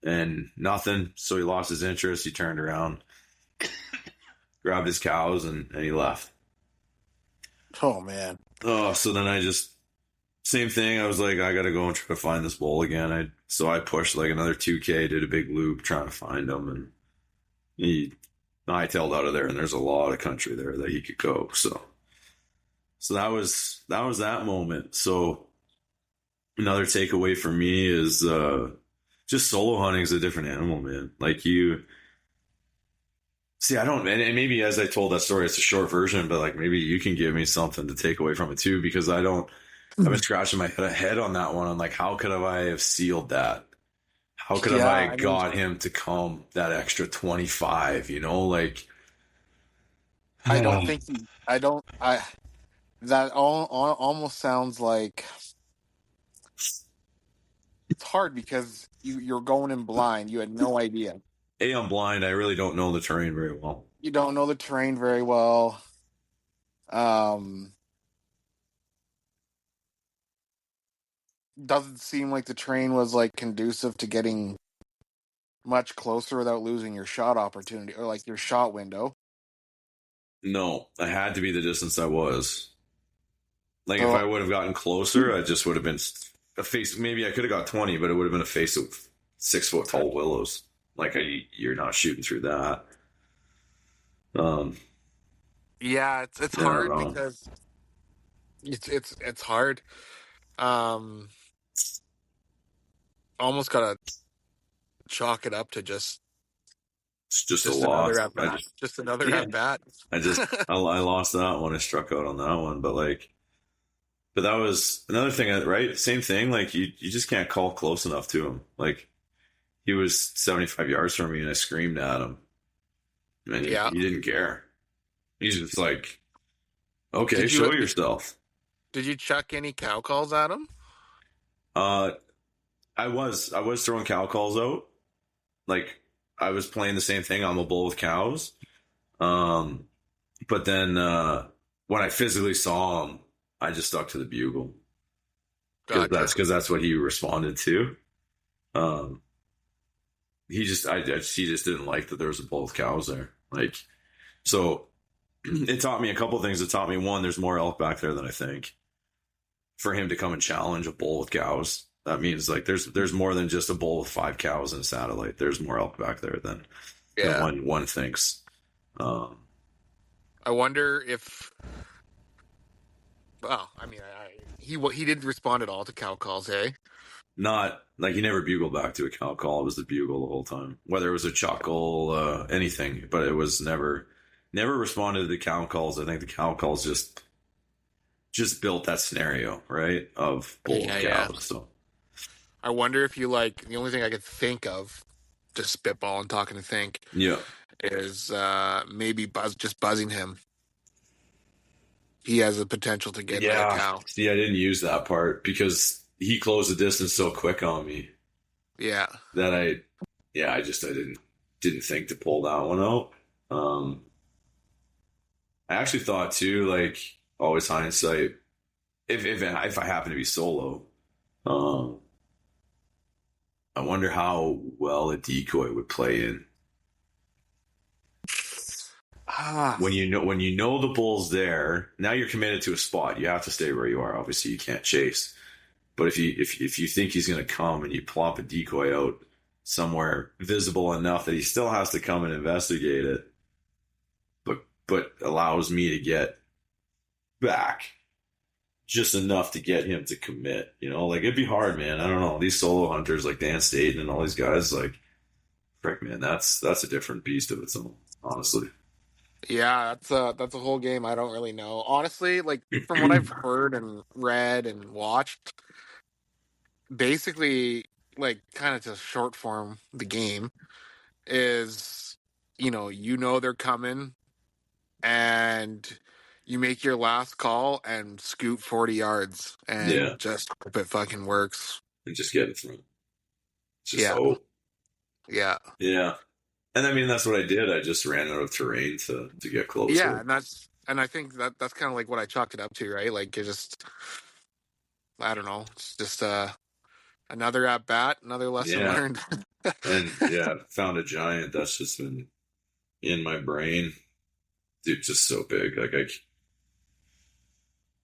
and nothing. So he lost his interest. He turned around, grabbed his cows, and he left. Oh man. Oh, so then same thing. I was like, I got to go and try to find this bull again. So I pushed like another 2K, did a big loop trying to find him, and he hightailed out of there. And there's a lot of country there that he could go. So that was that moment. So another takeaway for me is just solo hunting is a different animal, man. Like you. See, I don't, and maybe as I told that story, it's a short version, but like maybe you can give me something to take away from it too, because I've been scratching my head on that one. I'm like, how could I have sealed that? How could I got him to come that extra 25, like I don't think I don't. I that all almost sounds like it's hard because you're going in blind. You had no idea. I'm blind. I really don't know the terrain very well. You don't know the terrain very well. Um, doesn't seem like the terrain was like conducive to getting much closer without losing your shot opportunity or like your shot window. No, I had to be the distance I was. Like if So I would have gotten closer, I just would have been a face. Maybe I could have got 20, but it would have been a face of 6 foot tall willows. Like you're not shooting through that. Um, yeah, it's yeah, I don't hard know. because it's hard. Um, Almost gotta chalk it up to It's just a just another loss. at bat, just another Yeah, at bat. I lost that one. I struck out on that one, but that was another thing, right? Same thing. Like you just can't call close enough to him. Like he was 75 yards from me, and I screamed at him, and Yeah. he didn't care. He's just like, okay, Did you show yourself. did you chuck any cow calls at him? Uh, I was throwing cow calls out. Like I was playing the same thing. I'm a bull with cows. Um, but then when I physically saw him, I just stuck to the bugle Gotcha. because that's what he responded to. Um, he just didn't like that there was a bull with cows there. Like so, it taught me a couple things. It taught me one, there's more elk back there than I think. For him to come and challenge a bull with cows, that means like there's more than just a bull with 5 cows and a satellite. There's more elk back there than Yeah. one thinks. Um, I wonder if. Well, I mean, he didn't respond at all to cow calls, eh? Not like he never bugled back to a cow call. It was the bugle the whole time, whether it was a chuckle, anything. But it was never responded to the cow calls. I think the cow calls just built that scenario, right, of bull with Yeah, yeah. cows. So I wonder if you like the only thing I could think of, just spitball and talking to think, yeah, is maybe buzzing him. He has the potential to get another yeah. cow. See, I didn't use that part because he closed the distance so quick on me Yeah. that I didn't think to pull that one out. Um, I actually thought too, like always hindsight, if I happen to be solo, um, I wonder how well a decoy would play in Ah. when you know the bull's there. Now you're committed to a spot. You have to stay where you are. Obviously, you can't chase. But if you think he's going to come and you plop a decoy out somewhere visible enough that he still has to come and investigate it, but allows me to get back just enough to get him to commit. Like it'd be hard, man. I don't know. These solo hunters like Dan Staten and all these guys, like, frick, man, that's a different beast of its own, honestly. Yeah, that's a whole game I don't really know. Honestly, like from what I've heard and read and watched, basically like kind of to short form the game is you know they're coming and you make your last call and scoot 40 yards and Yeah, just hope it fucking works. and just get it through. Just Yeah. hope. Yeah. Yeah. And I mean, that's what I did. I just ran out of terrain to get Yeah, closer. and I think that's kind of like what I chalked it up to, right? Like you just I don't know, it's just another at bat, another lesson Yeah. learned. And yeah, found a giant that's just been in my brain. Dude, just so big. Like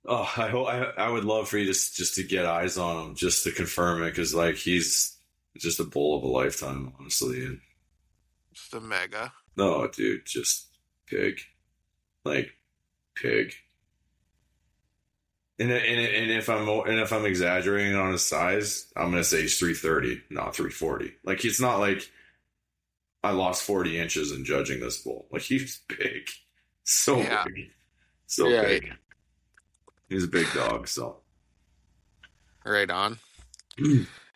I hope I would love for you just to get eyes on him, just to confirm it, because like he's just a bull of a lifetime, honestly. And Just a mega. no, dude, just pig, like pig. And if I'm exaggerating on his size, I'm gonna say he's 330, not 340. Like it's not like I lost 40 inches in judging this bull. Like he's big, so Yeah. big, so Yeah. big. He's a big dog, so Right on.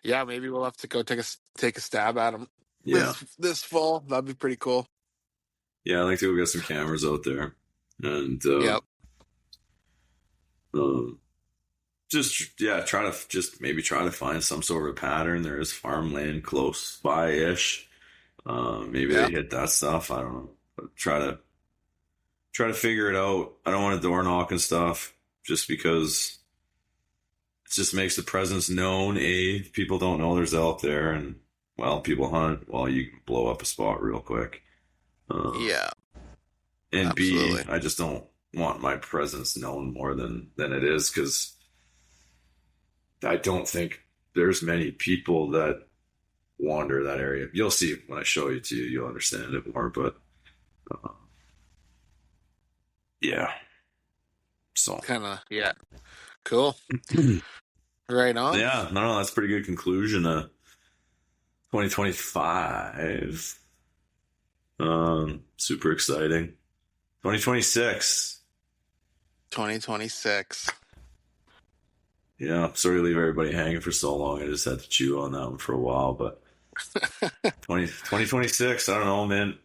Yeah, maybe we'll have to go take a stab at him yeah, this fall. That'd be pretty cool. yeah. I like to go get some cameras out there. and Yep. um, try to maybe try to find some sort of a pattern. There is farmland close by ish. Maybe Yeah. they hit that stuff. I don't know. But try to figure it out. I don't want to door knock and stuff just because it just makes the presence known. People don't know there's elk there, and well, people hunt. Well, you can blow up a spot real quick. Uh, Yeah. and B, Absolutely. I just don't want my presence known more than it is because I don't think there's many people that wander that area. You'll see when I show you to you, you'll understand it more. But uh, yeah, so Kind of. Yeah. Cool. Right on. yeah, no, that's a pretty good conclusion. 2025, super exciting. 2026. 2026. Yeah, sorry to leave everybody hanging for so long. I just had to chew on that one for a while, but 2026, I don't know, man.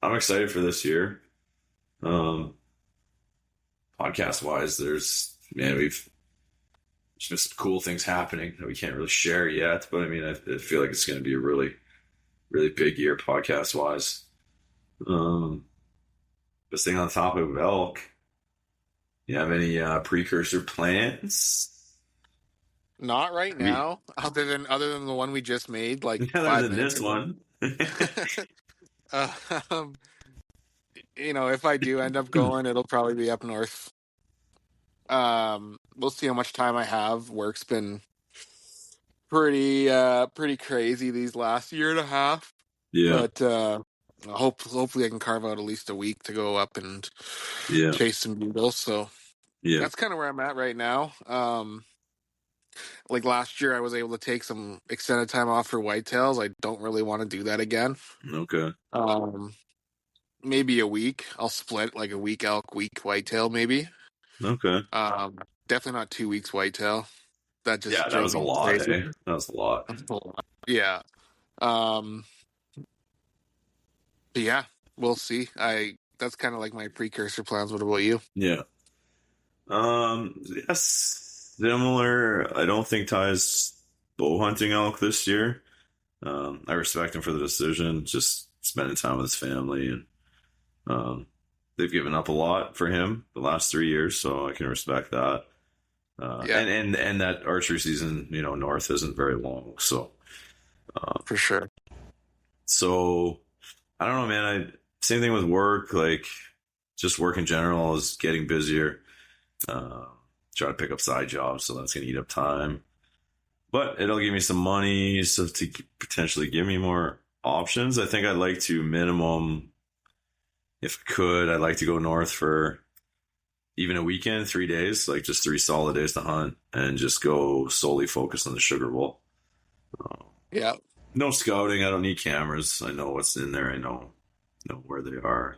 I'm excited for this year. Um, podcast wise, we've just cool things happening that we can't really share yet, but I mean, I feel like it's going to be a really, really big year podcast wise. Just staying on the topic of elk, you have any precursor plans? Not right I mean, now, other than the one we just made like other 5 than minutes this ago. one. um, if I do end up going, it'll probably be up north. We'll see how much time I have. Work's been pretty crazy these last year and a half, Yeah, but hopefully I can carve out at least a week to go up and yeah, chase some beagles. So yeah. that's kind of where I'm at right now. Like last year, I was able to take some extended time off for whitetails. I don't really want to do that again. Okay, Um, Maybe a week. I'll split like a week elk, week whitetail, maybe. okay. Definitely not 2 weeks whitetail. That just Yeah, that drove was a me lot, crazy. eh? That was a lot. That's a lot. Yeah. Um, but yeah, we'll see. That's kind of like my precursor plans. What about you? Yeah. Yes, similar. I don't think Ty's bow hunting elk this year. I respect him for the decision, just spending time with his family, and um, they've given up a lot for him the last 3 years, so I can respect that. Yeah, And that archery season, north isn't very long, so uh, for sure. so I don't know, man. Same thing with work, like just work in general is getting busier. Uh, Try to pick up side jobs, so that's gonna eat up time. But it'll give me some money, so to potentially give me more options. I think I'd like to minimum, if I could, I'd like to go north for even a weekend, 3 days, like just 3 solid days to hunt, and just go solely focus on the sugar bowl. Uh, Yeah, no scouting. I don't need cameras. I know what's in there. I know where they are.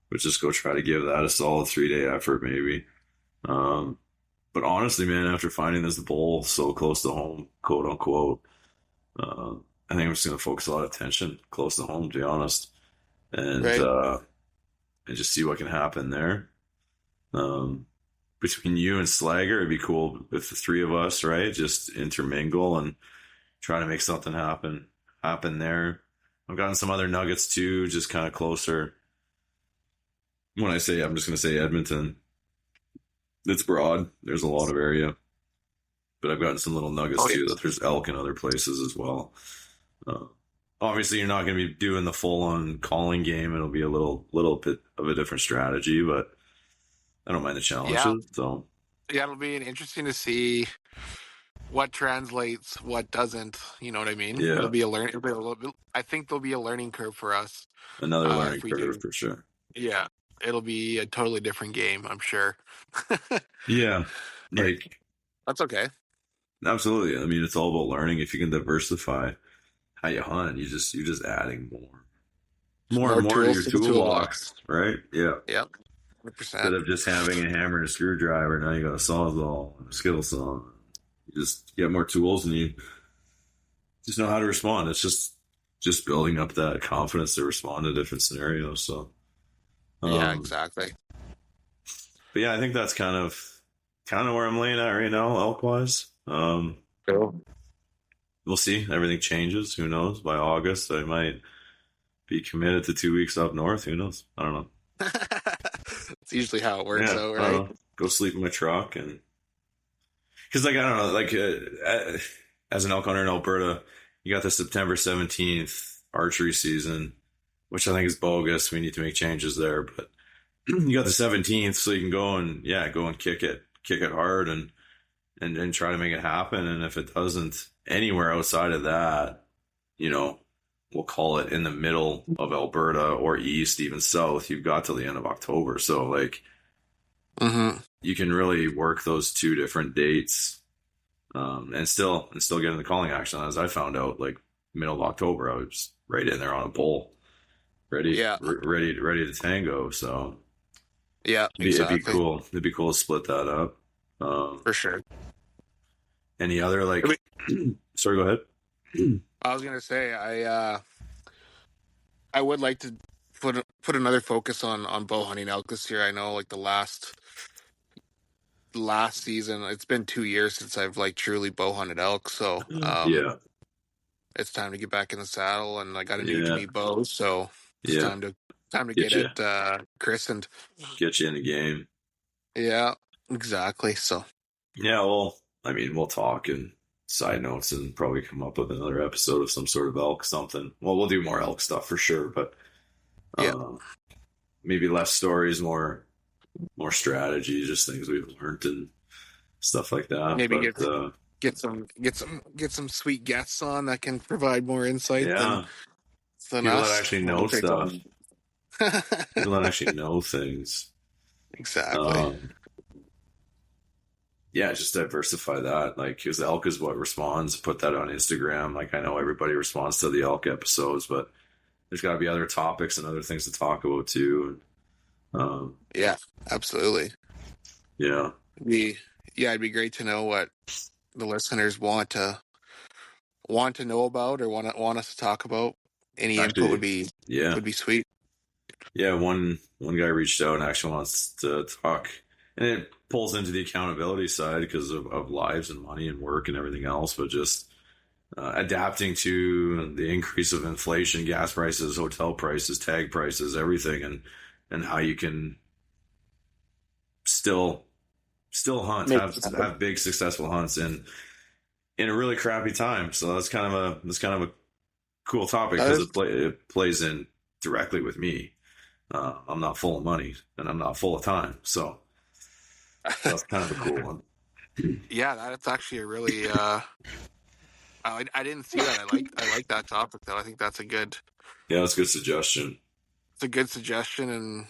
But just go try to give that a solid 3 day effort, maybe. Um, but honestly, man, after finding this bowl so close to home, quote unquote, uh, I think I'm just going to focus a lot of attention close to home, to be honest, and right. uh, and just see what can happen there. Um, Between you and Slagger, it'd be cool if the three of us, right, just intermingle and try to make something happen there. I've gotten some other nuggets too, just kind of closer. When I say, I'm just going to say Edmonton. It's broad. There's a lot of area, but I've gotten some little nuggets Oh too yeah, that there's elk in other places as well. Uh, Obviously, you're not going to be doing the full on calling game. It'll be a little bit of a different strategy, but I don't mind the yeah, challenges. So yeah. It'll be interesting to see what translates, what doesn't. You know what I mean? yeah, It'll be a learn. It'll be a little bit, I think there'll be a learning curve for us another learning if we curve do. for sure. Yeah, it'll be a totally different game, I'm sure. Yeah, But like that's okay. absolutely. I mean, it's all about learning. If you can diversify how you hunt, you're just adding more and More more to tools your to the toolbox, toolbox. right? Yeah. Yep, Instead 100%. of just having a hammer and a screwdriver, now you got a sawzall and a skittle saw. You just get more tools and you just know how to respond. It's just building up that confidence to respond to different scenarios. So, Yeah, um, exactly. but yeah, I think that's kind of where I'm laying at right now, elk wise. Cool. We'll see. Everything changes. Who knows? By August, I might be committed to 2 weeks up north. Who knows? I don't know. It's usually how it works Yeah, out, I don't right? know. Go sleep in my truck and because like I don't know, like as an elk hunter in Alberta, you got the September 17th archery season, which I think is bogus. We need to make changes there, but you got the 17th, so you can go and go and kick it hard and try to make it happen. And if it doesn't anywhere outside of that, you know, we'll call it in the middle of Alberta or east, even south, you've got till the end of October. So like Mm-hmm. you can really work those two different dates, and still get in the calling action. As I found out, like middle of October, I was right in there on a bull, Yeah. ready to tango. So Yeah, it'd be exactly. cool. It'd be cool to split that up. For sure. Any other I like? mean, Sorry, go ahead. I was gonna say I would like to put another focus on bow hunting elk this year. I know like the last season, it's been 2 years since I've like truly bow hunted elk, so Yeah, it's time to get back in the saddle, and I got a new to yeah, me bow, so it's yeah. time to Get get you, it christened. get you in the game. Yeah, exactly. So Yeah, well, I mean, we'll talk and side notes and probably come up with another episode of some sort of elk something. Well, we'll do more elk stuff for sure, but yeah, um, maybe less stories, more strategy, just things we've learned and stuff like that. maybe But get some sweet guests on that can provide more insight yeah, than people that us. actually We'll know take stuff, on. people that actually know things. Exactly. Um, yeah, just diversify that. Like, because the elk is what responds. Put that on Instagram. Like, I know everybody responds to the elk episodes, but there's got to be other topics and other things to talk about too. Um, Yeah, absolutely. yeah, Be yeah, it'd be great to know what the listeners want to know about or want us to talk about. Any input actually, yeah, would be sweet. yeah. One guy reached out and actually wants to talk, and it pulls into the accountability side because of lives and money and work and everything else, but just adapting to the increase of inflation, gas prices, hotel prices, tag prices, everything, and how you can still hunt, Make it happen. have big successful hunts in a really crappy time. So that's kind of a cool topic That because is it plays in directly with me. I'm not full of money and I'm not full of time, so that's kind of a cool one. yeah, that's actually a really I didn't see that. I like that topic though. I think that's Yeah, that's a good suggestion. it's a good suggestion, and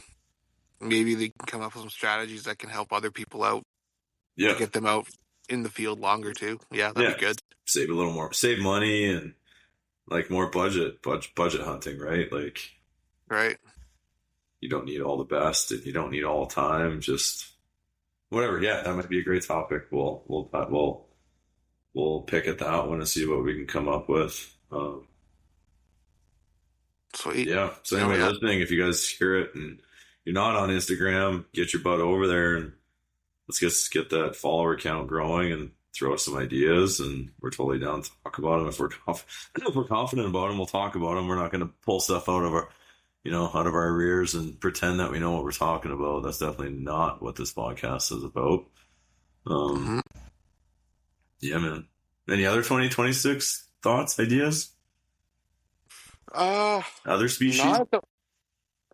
maybe they can come up with some strategies that can help other people out to Yeah, get them out in the field longer too. Yeah, that'd be yeah. good. Save a little more, save money and like more budget hunting, right? Like Right. you don't need all the best and you don't need all the time. Just whatever. Yeah, that might be a great topic. We'll pick at that one and see what we can come up with. Sweet. Yeah. So Oh anyway, yeah. listening, if you guys hear it and you're not on Instagram, get your butt over there and let's get that follower count growing and throw us some ideas. And we're totally down to talk about them. If we're confident about them, we'll talk about them. We're not going to pull stuff out of out of our rears and pretend that we know what we're talking about. That's definitely not what this podcast is about. Um, Hmm. yeah, man. Any other 2026 thoughts, ideas? Uh, Other species? not at the.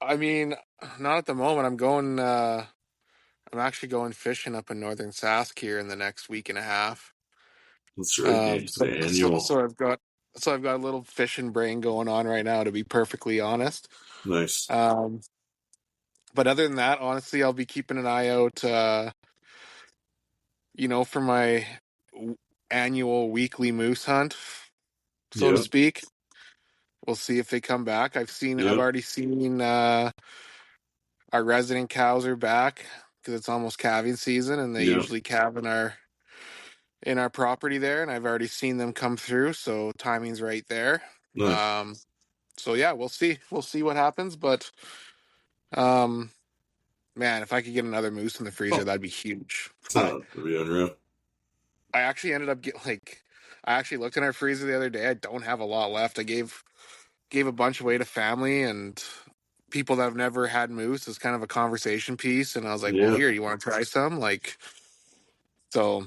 I mean, not at the moment. I'm actually going fishing up in northern Sask here in the next week and a half. That's right. The annual. So I've got a little fishing brain going on right now, to be perfectly honest. Nice. Um, but other than that, honestly, I'll be keeping an eye out, for my annual weekly moose hunt, so to Yeah. speak. We'll see if they come back. I've Yeah. already seen our resident cows are back because it's almost calving season, and they Yeah. usually calve in our property there, and I've already seen them come through, so timing's right there. Nice. So yeah, we'll see what happens, but um Man, if I could get another moose in the freezer, Oh, that'd be huge. that'd be unreal. I actually ended up I actually looked in our freezer the other day. I don't have a lot left. I gave a bunch away to family and people that have never had moose as kind of a conversation piece. And I was like, well, Yeah, here, you want to try some? Like, so,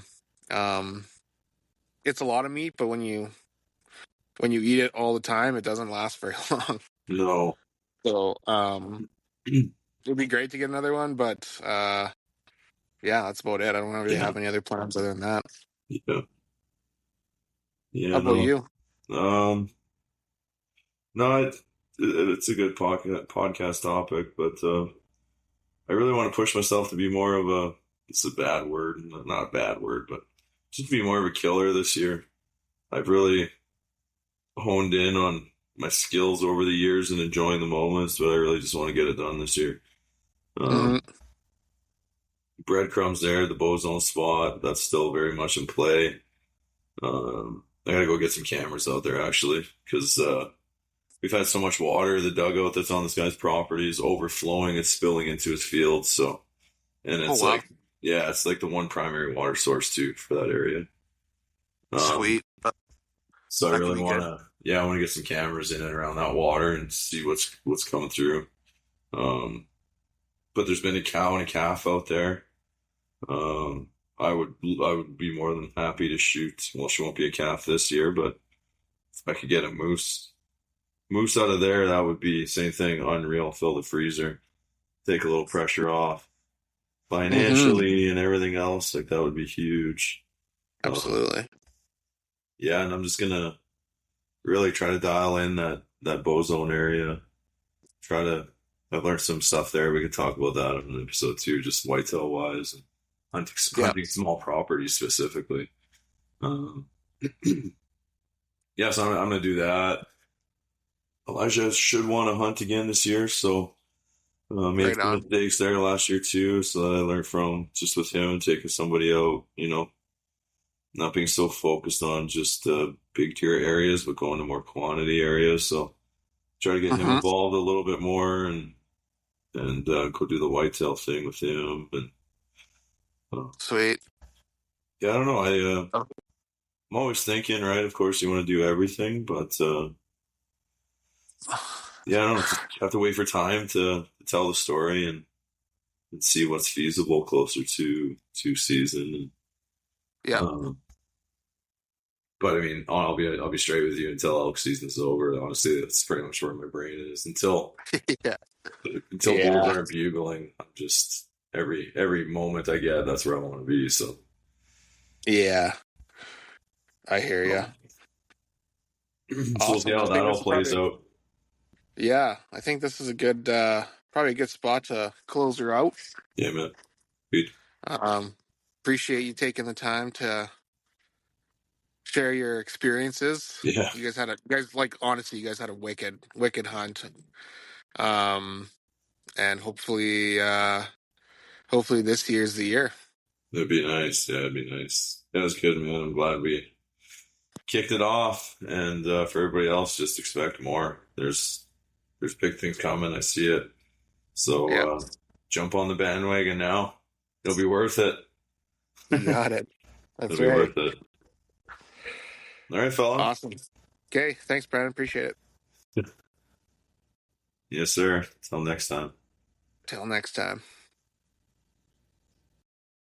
um, it's a lot of meat, but when you eat it all the time, it doesn't last very long. no. So, it'd be great to get another one, but yeah, that's about it. I don't really Yeah, have any other plans other than that. yeah, How yeah. about No, you? um, no. It's a good podcast topic, but I really want to push myself to be more of a. It's a bad word, not a bad word, but just be more of a killer this year. I've really honed in on my skills over the years and enjoying the moments, but I really just want to get it done this year. Hmm. Um, Breadcrumbs there, the Bozone spot, that's still very much in play. I gotta go get some cameras out there actually, because we've had so much water. The dugout that's on this guy's property is overflowing. It's spilling into his field. So, and Oh it's wow, like, yeah, it's like the one primary water source too for that area. Um, sweet. so I That could really be want good. to, yeah, I want to get some cameras in and around that water and see what's coming through. But there's been a cow and a calf out there. Um, I would be more than happy to shoot. Well, she won't be a calf this year, but if I could get a moose out of there, that would be same thing. Unreal. Fill the freezer, take a little pressure off Hmm. financially and everything else. Like that would be huge. Um, Absolutely. yeah, and I'm just gonna really try to dial in that Bozone area. Try to. I've learned some stuff there. We could talk about that in an episode too, just whitetail wise and Yeah. hunting small properties specifically. Um, yeah, so I'm gonna do that. Elijah should want to hunt again this year, so made Right some on. mistakes there last year too. So that I learned from just with him taking somebody out, not being so focused on just big tier areas, but going to more quantity areas. So try to get him Hmm. involved a little bit more and go do the whitetail thing with him. And uh, Sweet. yeah, I don't know. Oh. I'm always thinking, right? Of course, you want to do everything, but yeah, I don't know. Just have to wait for time to tell the story and see what's feasible closer to season. Yeah. Um, but I mean, I'll be straight with you until elk season's over. Honestly, that's pretty much where my brain is. Yeah. Until bulls Yeah. aren't bugling, I'm just every moment I get, that's where I want to be. So, Yeah. I hear you. um, so we'll see Awesome. how I that think this all is plays probably, out. yeah, I think this is a good, probably a good spot to close her out. Yeah, man. Good. Um, Appreciate you taking the time to share your experiences. Yeah, You guys, like, honestly, you guys had a wicked hunt. Um, and hopefully this year's the year. that'd be nice. Yeah, it'd be nice. That was good, man. I'm glad we kicked it off, and for everybody else, just expect more. There's big things coming. I see it. So Yeah, jump on the bandwagon now. It'll be worth it. you got it. It'll That's be right. worth it. All right, fella. Awesome. Okay, thanks, Brandon. Appreciate it. Yes, sir. Till next time. Till next time.